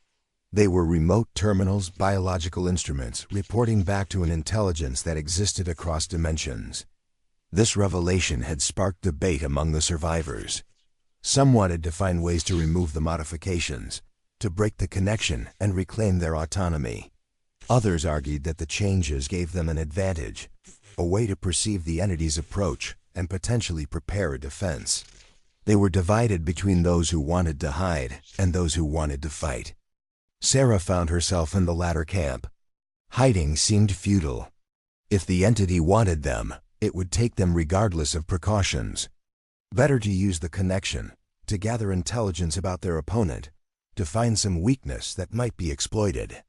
S1: They were remote terminals, biological instruments, reporting back to an intelligence that existed across dimensions. This revelation had sparked debate among the survivors. Some wanted to find ways to remove the modifications, to break the connection and reclaim their autonomy. Others argued that the changes gave them an advantage, a way to perceive the entity's approach and potentially prepare a defense. They were divided between those who wanted to hide and those who wanted to fight. Sarah found herself in the latter camp. Hiding seemed futile. If the entity wanted them, it would take them regardless of precautions. Better to use the connection, to gather intelligence about their opponent, to find some weakness that might be exploited.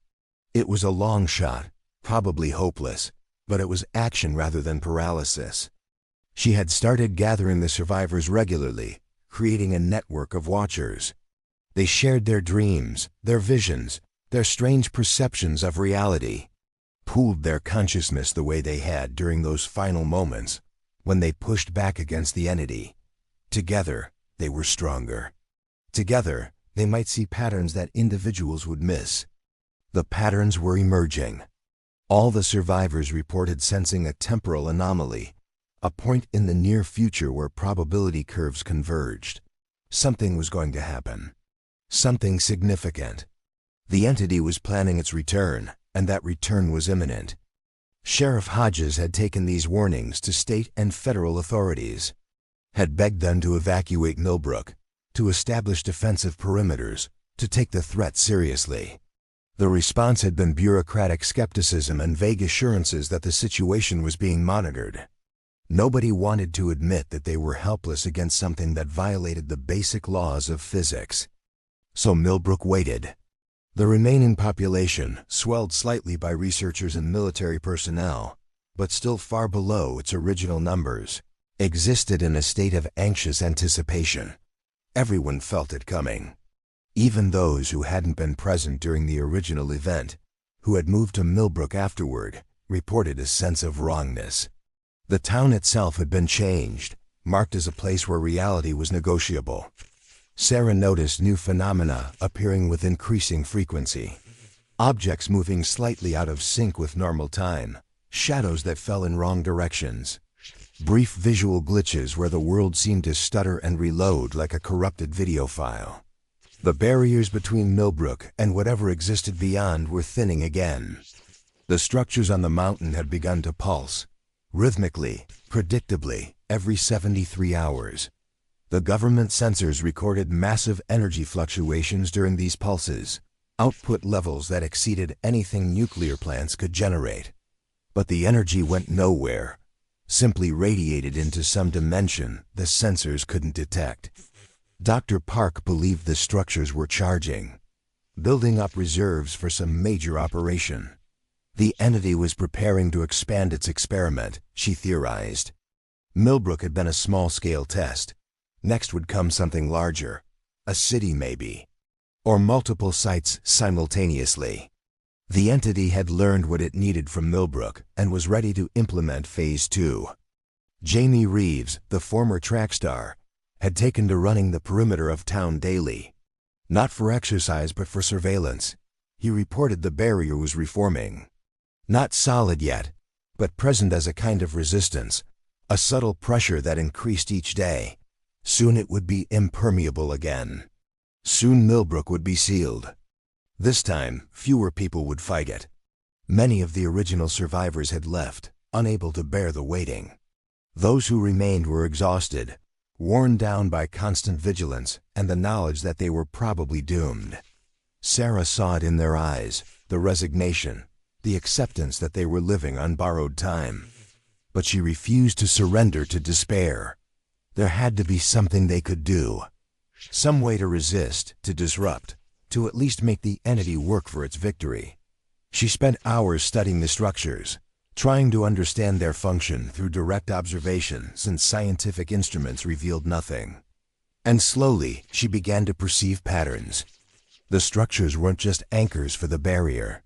S1: It was a long shot, probably hopeless, but it was action rather than paralysis. She had started gathering the survivors regularly, creating a network of watchers. They shared their dreams, their visions, their strange perceptions of reality, pooled their consciousness the way they had during those final moments when they pushed back against the entity. Together, they were stronger. Together, they might see patterns that individuals would miss. The patterns were emerging. All the survivors reported sensing a temporal anomaly, a point in the near future where probability curves converged. Something was going to happen. Something significant. The entity was planning its return, and that return was imminent. Sheriff Hodges had taken these warnings to state and federal authorities, had begged them to evacuate Millbrook, to establish defensive perimeters, to take the threat seriously. The response had been bureaucratic skepticism and vague assurances that the situation was being monitored. Nobody wanted to admit that they were helpless against something that violated the basic laws of physics. So Millbrook waited. The remaining population, swelled slightly by researchers and military personnel, but still far below its original numbers, existed in a state of anxious anticipation. Everyone felt it coming. Even those who hadn't been present during the original event, who had moved to Millbrook afterward, reported a sense of wrongness. The town itself had been changed, marked as a place where reality was negotiable. Sarah noticed new phenomena appearing with increasing frequency. Objects moving slightly out of sync with normal time, shadows that fell in wrong directions, brief visual glitches where the world seemed to stutter and reload like a corrupted video file. The barriers between Millbrook and whatever existed beyond were thinning again. The structures on the mountain had begun to pulse, rhythmically, predictably, every 73 hours. The government sensors recorded massive energy fluctuations during these pulses, output levels that exceeded anything nuclear plants could generate. But the energy went nowhere, simply radiated into some dimension the sensors couldn't detect. Dr. Park believed the structures were charging, building up reserves for some major operation. The entity was preparing to expand its experiment, she theorized. Millbrook had been a small-scale test. Next would come something larger, a city maybe, or multiple sites simultaneously. The entity had learned what it needed from Millbrook and was ready to implement Phase 2. Jamie Reeves, the former track star, had taken to running the perimeter of town daily. Not for exercise but for surveillance. He reported the barrier was reforming. Not solid yet, but present as a kind of resistance, a subtle pressure that increased each day. Soon it would be impermeable again. Soon Millbrook would be sealed. This time, fewer people would fight it. Many of the original survivors had left, unable to bear the waiting. Those who remained were exhausted, worn down by constant vigilance and the knowledge that they were probably doomed. Sarah saw it in their eyes, the resignation, the acceptance that they were living on borrowed time. But she refused to surrender to despair. There had to be something they could do. Some way to resist, to disrupt, to at least make the entity work for its victory. She spent hours studying the structures, trying to understand their function through direct observation since scientific instruments revealed nothing. And slowly, she began to perceive patterns. The structures weren't just anchors for the barrier.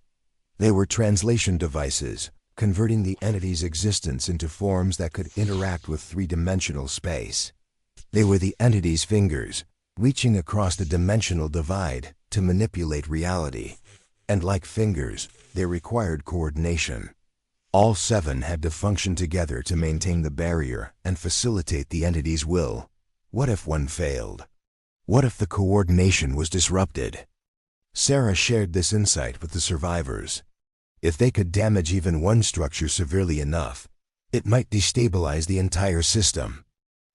S1: They were translation devices, converting the entity's existence into forms that could interact with three-dimensional space. They were the entity's fingers, reaching across the dimensional divide to manipulate reality. And like fingers, they required coordination. All seven had to function together to maintain the barrier and facilitate the entity's will. What if one failed? What if the coordination was disrupted? Sarah shared this insight with the survivors. If they could damage even one structure severely enough, it might destabilize the entire system.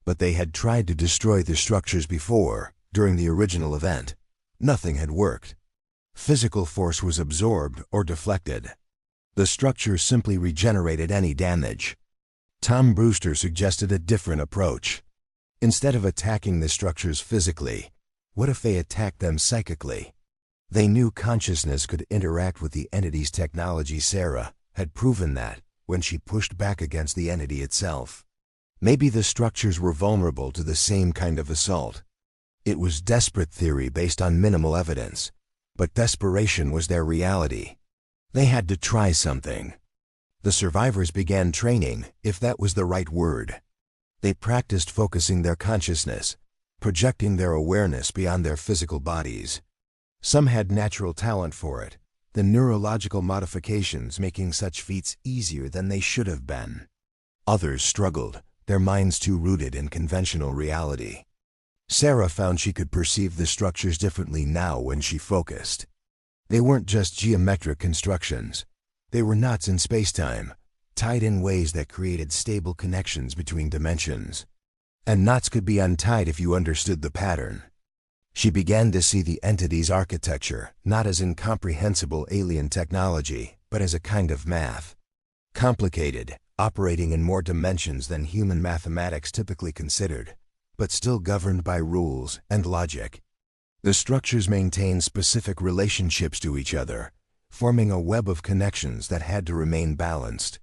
S1: But they had tried to destroy the structures before, during the original event. Nothing had worked. Physical force was absorbed or deflected. The structure simply regenerated any damage. Tom Brewster suggested a different approach. Instead of attacking the structures physically, what if they attacked them psychically? They knew consciousness could interact with the entity's technology. Sarah had proven that when she pushed back against the entity itself. Maybe the structures were vulnerable to the same kind of assault. It was desperate theory based on minimal evidence, but desperation was their reality. They had to try something. The survivors began training, if that was the right word. They practiced focusing their consciousness, projecting their awareness beyond their physical bodies. Some had natural talent for it, the neurological modifications making such feats easier than they should have been. Others struggled, their minds too rooted in conventional reality. Sarah found she could perceive the structures differently now when she focused. They weren't just geometric constructions. They were knots in space-time, tied in ways that created stable connections between dimensions. And knots could be untied if you understood the pattern. She began to see the entity's architecture not as incomprehensible alien technology, but as a kind of math. Complicated, operating in more dimensions than human mathematics typically considered, but still governed by rules and logic. The structures maintained specific relationships to each other, forming a web of connections that had to remain balanced.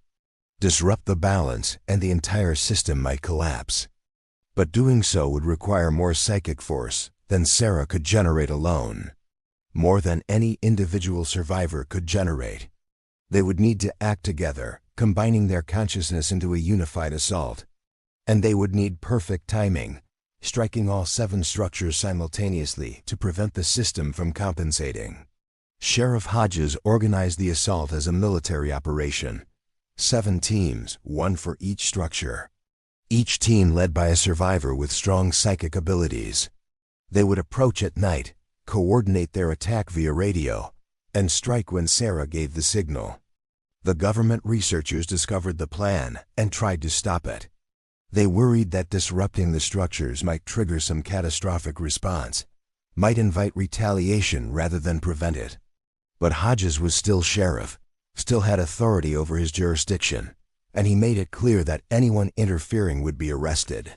S1: Disrupt the balance and the entire system might collapse. But doing so would require more psychic force than Sarah could generate alone. More than any individual survivor could generate. They would need to act together, combining their consciousness into a unified assault. And they would need perfect timing, striking all 7 structures simultaneously to prevent the system from compensating. Sheriff Hodges organized the assault as a military operation. 7 teams, 1 for each structure. Each team led by a survivor with strong psychic abilities. They would approach at night, coordinate their attack via radio, and strike when Sarah gave the signal. The government researchers discovered the plan and tried to stop it. They worried that disrupting the structures might trigger some catastrophic response, might invite retaliation rather than prevent it. But Hodges was still sheriff, still had authority over his jurisdiction, and he made it clear that anyone interfering would be arrested.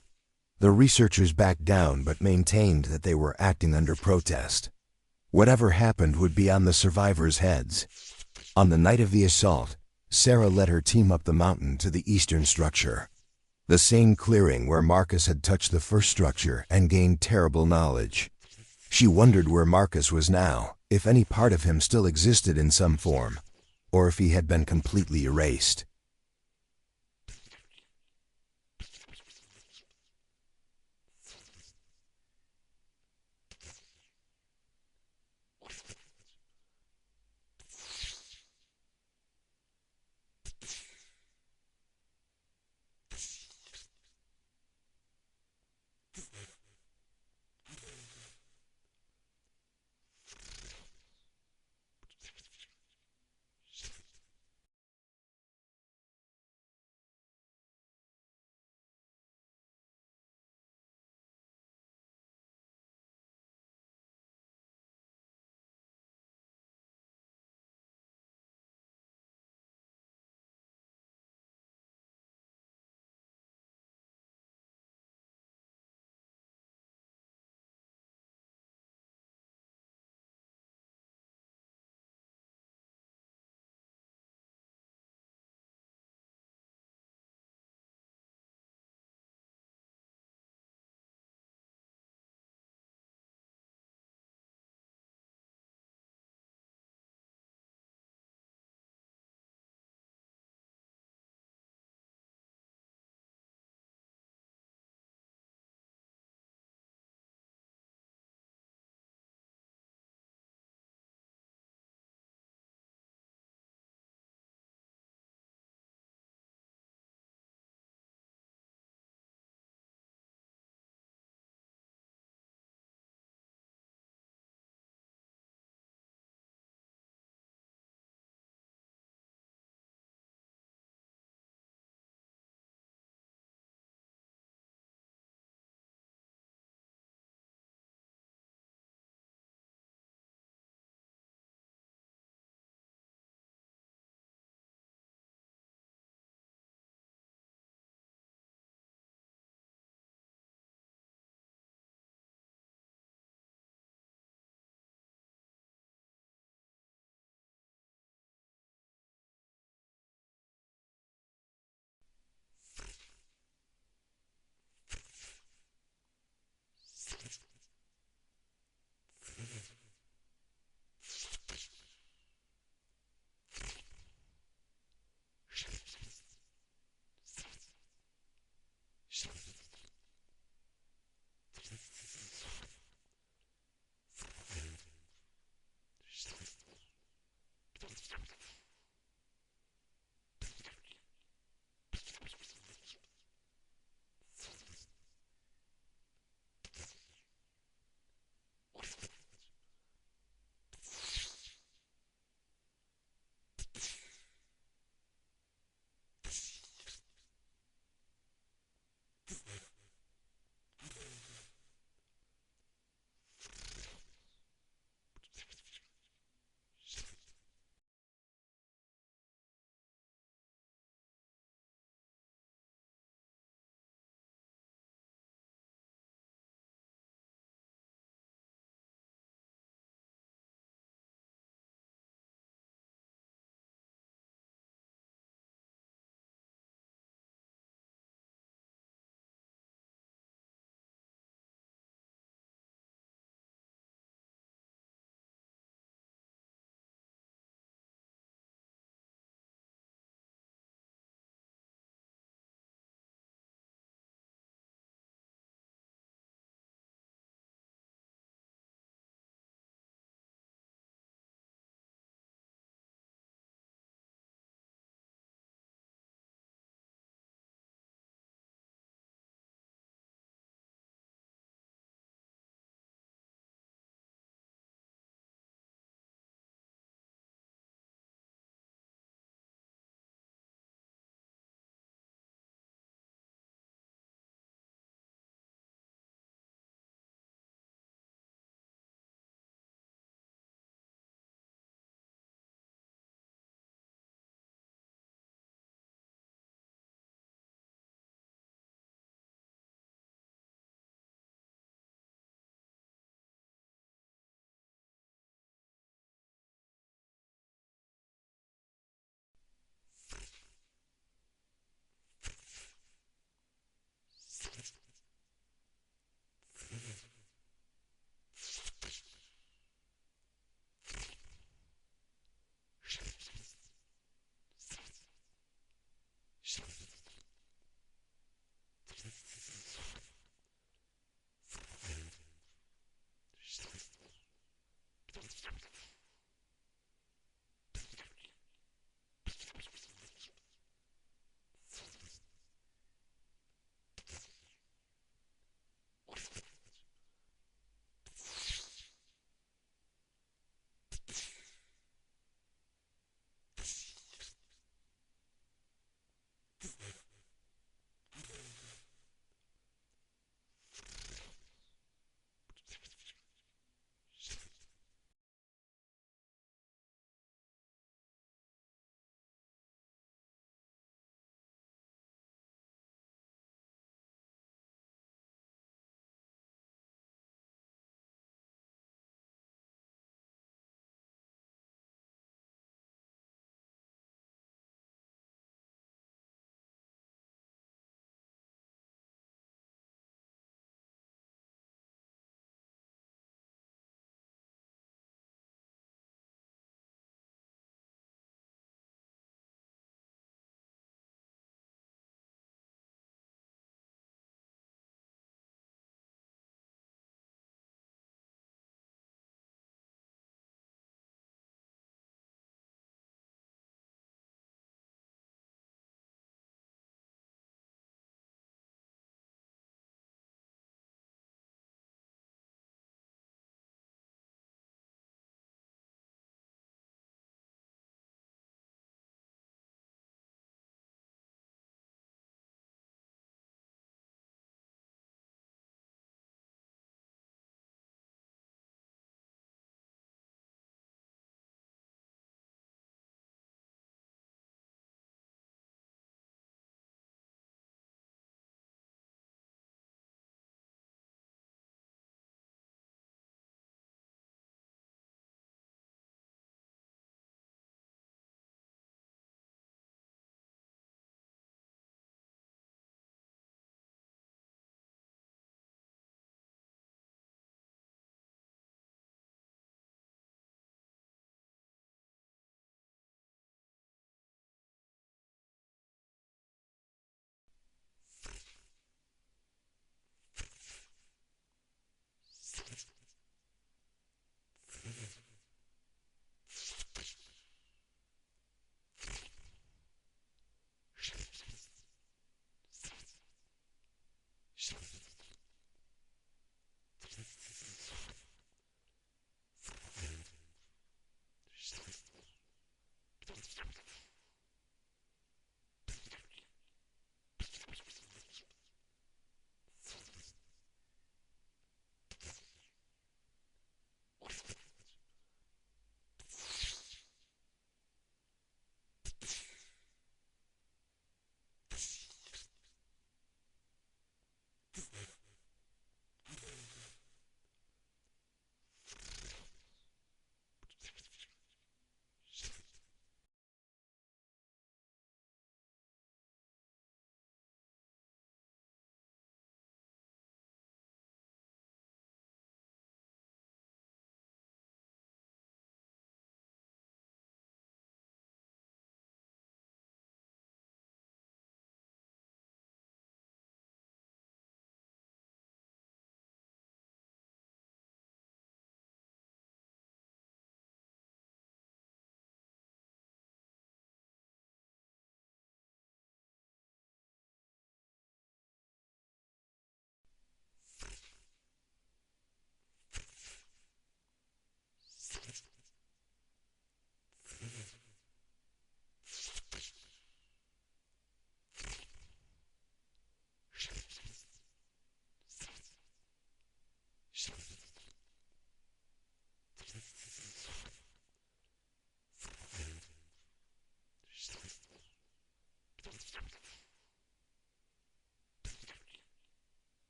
S1: The researchers backed down but maintained that they were acting under protest. Whatever happened would be on the survivors' heads. On the night of the assault, Sarah led her team up the mountain to the eastern structure, the same clearing where Marcus had touched the first structure and gained terrible knowledge. She wondered where Marcus was now, if any part of him still existed in some form, or if he had been completely erased.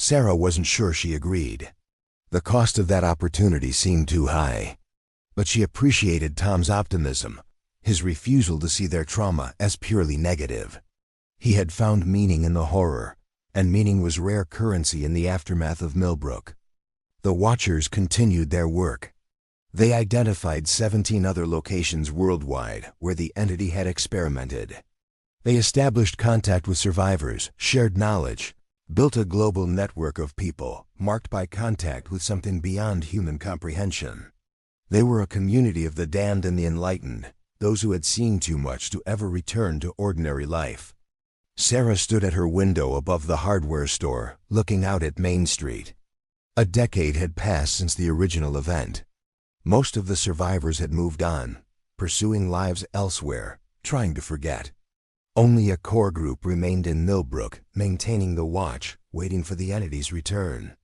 S1: Sarah wasn't sure she agreed. The cost of that opportunity seemed too high. But she appreciated Tom's optimism, his refusal to see their trauma as purely negative. He had found meaning in the horror, and meaning was rare currency in the aftermath of Millbrook. The Watchers continued their work. They identified 17 other locations worldwide where the entity had experimented. They established contact with survivors, shared knowledge, built a global network of people marked by contact with something beyond human comprehension. They were a community of the damned and the enlightened, those who had seen too much to ever return to ordinary life. Sarah stood at her window above the hardware store, looking out at Main Street. A decade had passed since the original event. Most of the survivors had moved on, pursuing lives elsewhere, trying to forget. Only a core group remained in Millbrook, maintaining the watch, waiting for the entity's return.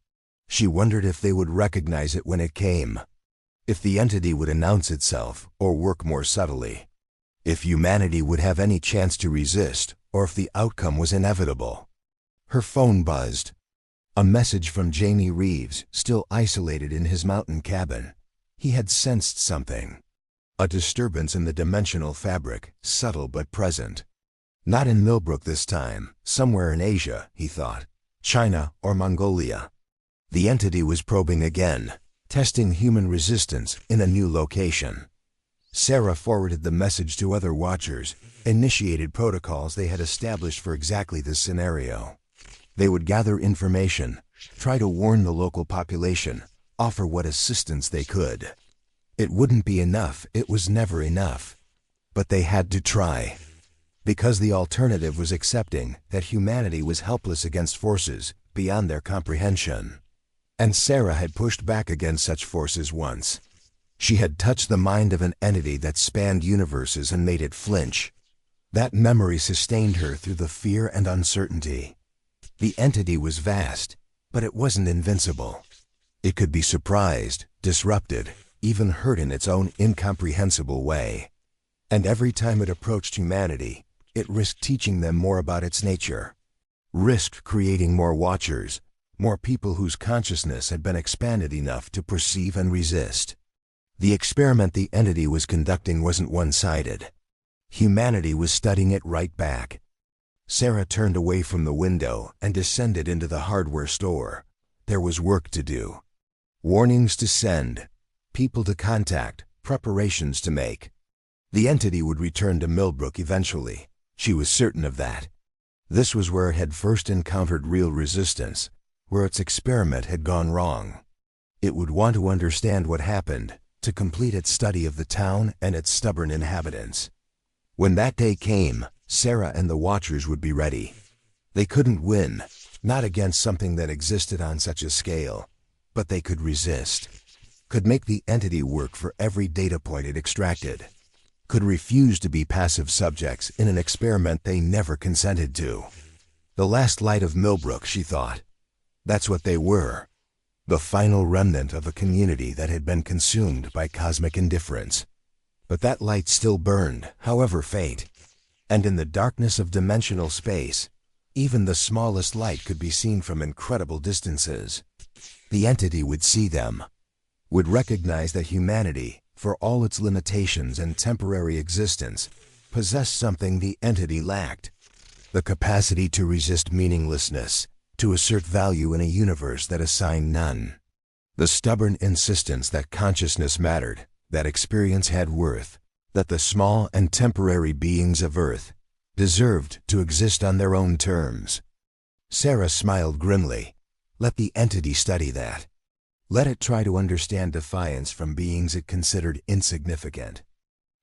S1: She wondered if they would recognize it when it came. If the entity would announce itself, or work more subtly. If humanity would have any chance to resist, or if the outcome was inevitable. Her phone buzzed. A message from Jamie Reeves, still isolated in his mountain cabin. He had sensed something. A disturbance in the dimensional fabric, subtle but present. Not in Millbrook this time, somewhere in Asia, he thought. China or Mongolia. The entity was probing again, testing human resistance in a new location. Sarah forwarded the message to other Watchers, initiated protocols they had established for exactly this scenario. They would gather information, try to warn the local population, offer what assistance they could. It wouldn't be enough, it was never enough. But they had to try. Because the alternative was accepting that humanity was helpless against forces beyond their comprehension. And Sarah had pushed back against such forces once. She had touched the mind of an entity that spanned universes and made it flinch. That memory sustained her through the fear and uncertainty. The entity was vast, but it wasn't invincible. It could be surprised, disrupted, even hurt in its own incomprehensible way. And every time it approached humanity, it risked teaching them more about its nature. Risked creating more Watchers, more people whose consciousness had been expanded enough to perceive and resist. The experiment the entity was conducting wasn't one-sided. Humanity was studying it right back. Sarah turned away from the window and descended into the hardware store. There was work to do. Warnings to send, people to contact, preparations to make. The entity would return to Millbrook eventually. She was certain of that. This was where it had first encountered real resistance, where its experiment had gone wrong. It would want to understand what happened, to complete its study of the town and its stubborn inhabitants. When that day came, Sarah and the Watchers would be ready. They couldn't win, not against something that existed on such a scale, but they could resist. Could make the entity work for every data point it extracted. Could refuse to be passive subjects in an experiment they never consented to. The last light of Millbrook, she thought. That's what they were. The final remnant of a community that had been consumed by cosmic indifference. But that light still burned, however faint. And in the darkness of dimensional space, even the smallest light could be seen from incredible distances. The entity would see them, would recognize that humanity, for all its limitations and temporary existence, possessed something the entity lacked. The capacity to resist meaninglessness, to assert value in a universe that assigned none. The stubborn insistence that consciousness mattered, that experience had worth, that the small and temporary beings of Earth deserved to exist on their own terms. Sarah smiled grimly. Let the entity study that. Let it try to understand defiance from beings it considered insignificant.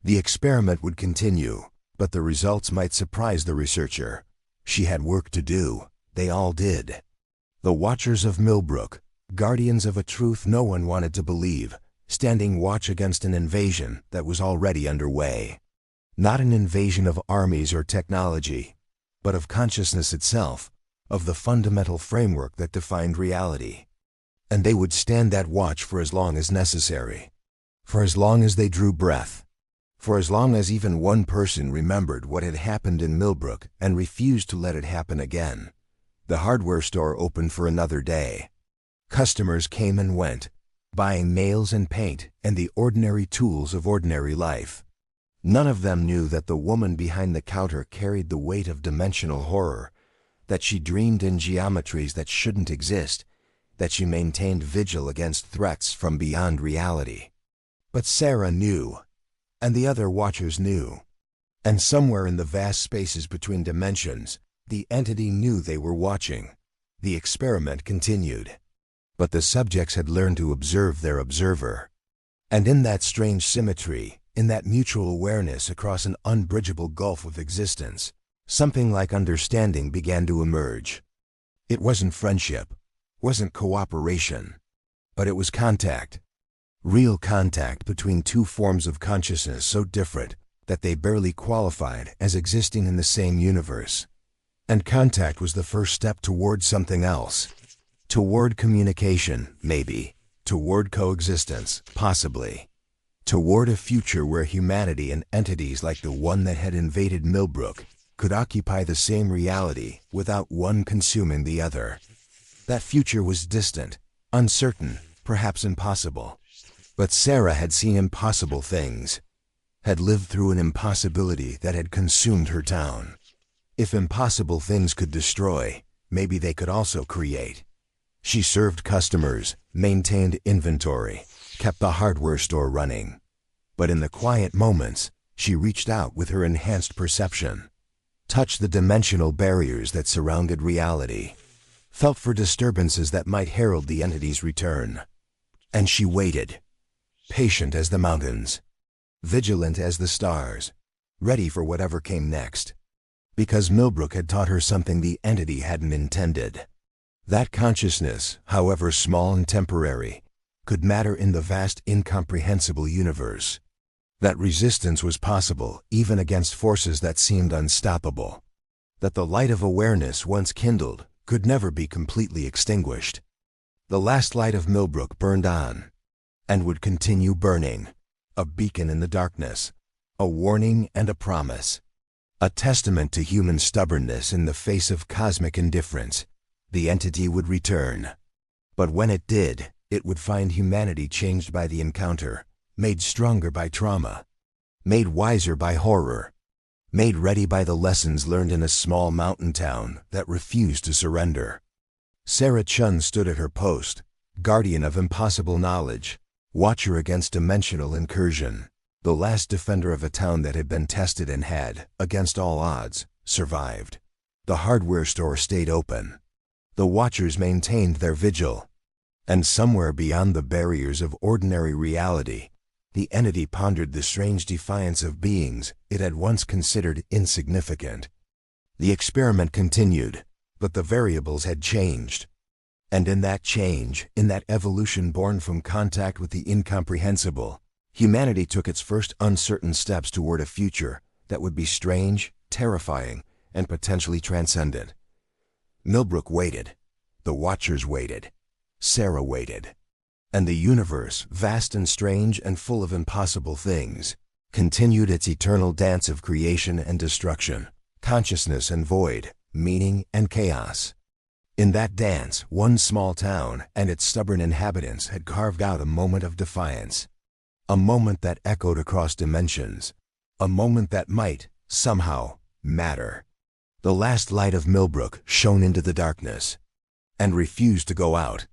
S1: The experiment would continue, but the results might surprise the researcher. She had work to do. They all did. The Watchers of Millbrook, guardians of a truth no one wanted to believe, standing watch against an invasion that was already underway. Not an invasion of armies or technology, but of consciousness itself, of the fundamental framework that defined reality. And they would stand that watch for as long as necessary. For as long as they drew breath. For as long as even one person remembered what had happened in Millbrook and refused to let it happen again. The hardware store opened for another day. Customers came and went, buying nails and paint and the ordinary tools of ordinary life. None of them knew that the woman behind the counter carried the weight of dimensional horror, that she dreamed in geometries that shouldn't exist, that she maintained vigil against threats from beyond reality. But Sarah knew, and the other watchers knew. And somewhere in the vast spaces between dimensions, the entity knew they were watching. The experiment continued. But the subjects had learned to observe their observer. And in that strange symmetry, in that mutual awareness across an unbridgeable gulf of existence, something like understanding began to emerge. It wasn't friendship, wasn't cooperation, but it was contact. Real contact between two forms of consciousness so different that they barely qualified as existing in the same universe. And contact was the first step toward something else. Toward communication, maybe. Toward coexistence, possibly. Toward a future where humanity and entities like the one that had invaded Millbrook could occupy the same reality without one consuming the other. That future was distant, uncertain, perhaps impossible. But Sarah had seen impossible things, had lived through an impossibility that had consumed her town. If impossible things could destroy, maybe they could also create. She served customers, maintained inventory, kept the hardware store running. But in the quiet moments, she reached out with her enhanced perception, touched the dimensional barriers that surrounded reality, felt for disturbances that might herald the entity's return. And she waited, patient as the mountains, vigilant as the stars, ready for whatever came next. Because Millbrook had taught her something the entity hadn't intended. That consciousness, however small and temporary, could matter in the vast incomprehensible universe. That resistance was possible even against forces that seemed unstoppable. That the light of awareness once kindled could never be completely extinguished. The last light of Millbrook burned on, and would continue burning, a beacon in the darkness, a warning and a promise, a testament to human stubbornness in the face of cosmic indifference. The entity would return. But when it did, it would find humanity changed by the encounter, made stronger by trauma, made wiser by horror, made ready by the lessons learned in a small mountain town that refused to surrender. Sarah Chen stood at her post, guardian of impossible knowledge, watcher against dimensional incursion, the last defender of a town that had been tested and had, against all odds, survived. The hardware store stayed open. The watchers maintained their vigil. And somewhere beyond the barriers of ordinary reality, the entity pondered the strange defiance of beings it had once considered insignificant. The experiment continued, but the variables had changed. And in that change, in that evolution born from contact with the incomprehensible, humanity took its first uncertain steps toward a future that would be strange, terrifying, and potentially transcendent. Millbrook waited. The watchers waited. Sarah waited. And the universe, vast and strange and full of impossible things, continued its eternal dance of creation and destruction, consciousness and void, meaning and chaos. In that dance, one small town and its stubborn inhabitants had carved out a moment of defiance. A moment that echoed across dimensions. A moment that might, somehow, matter. The last light of Millbrook shone into the darkness and refused to go out.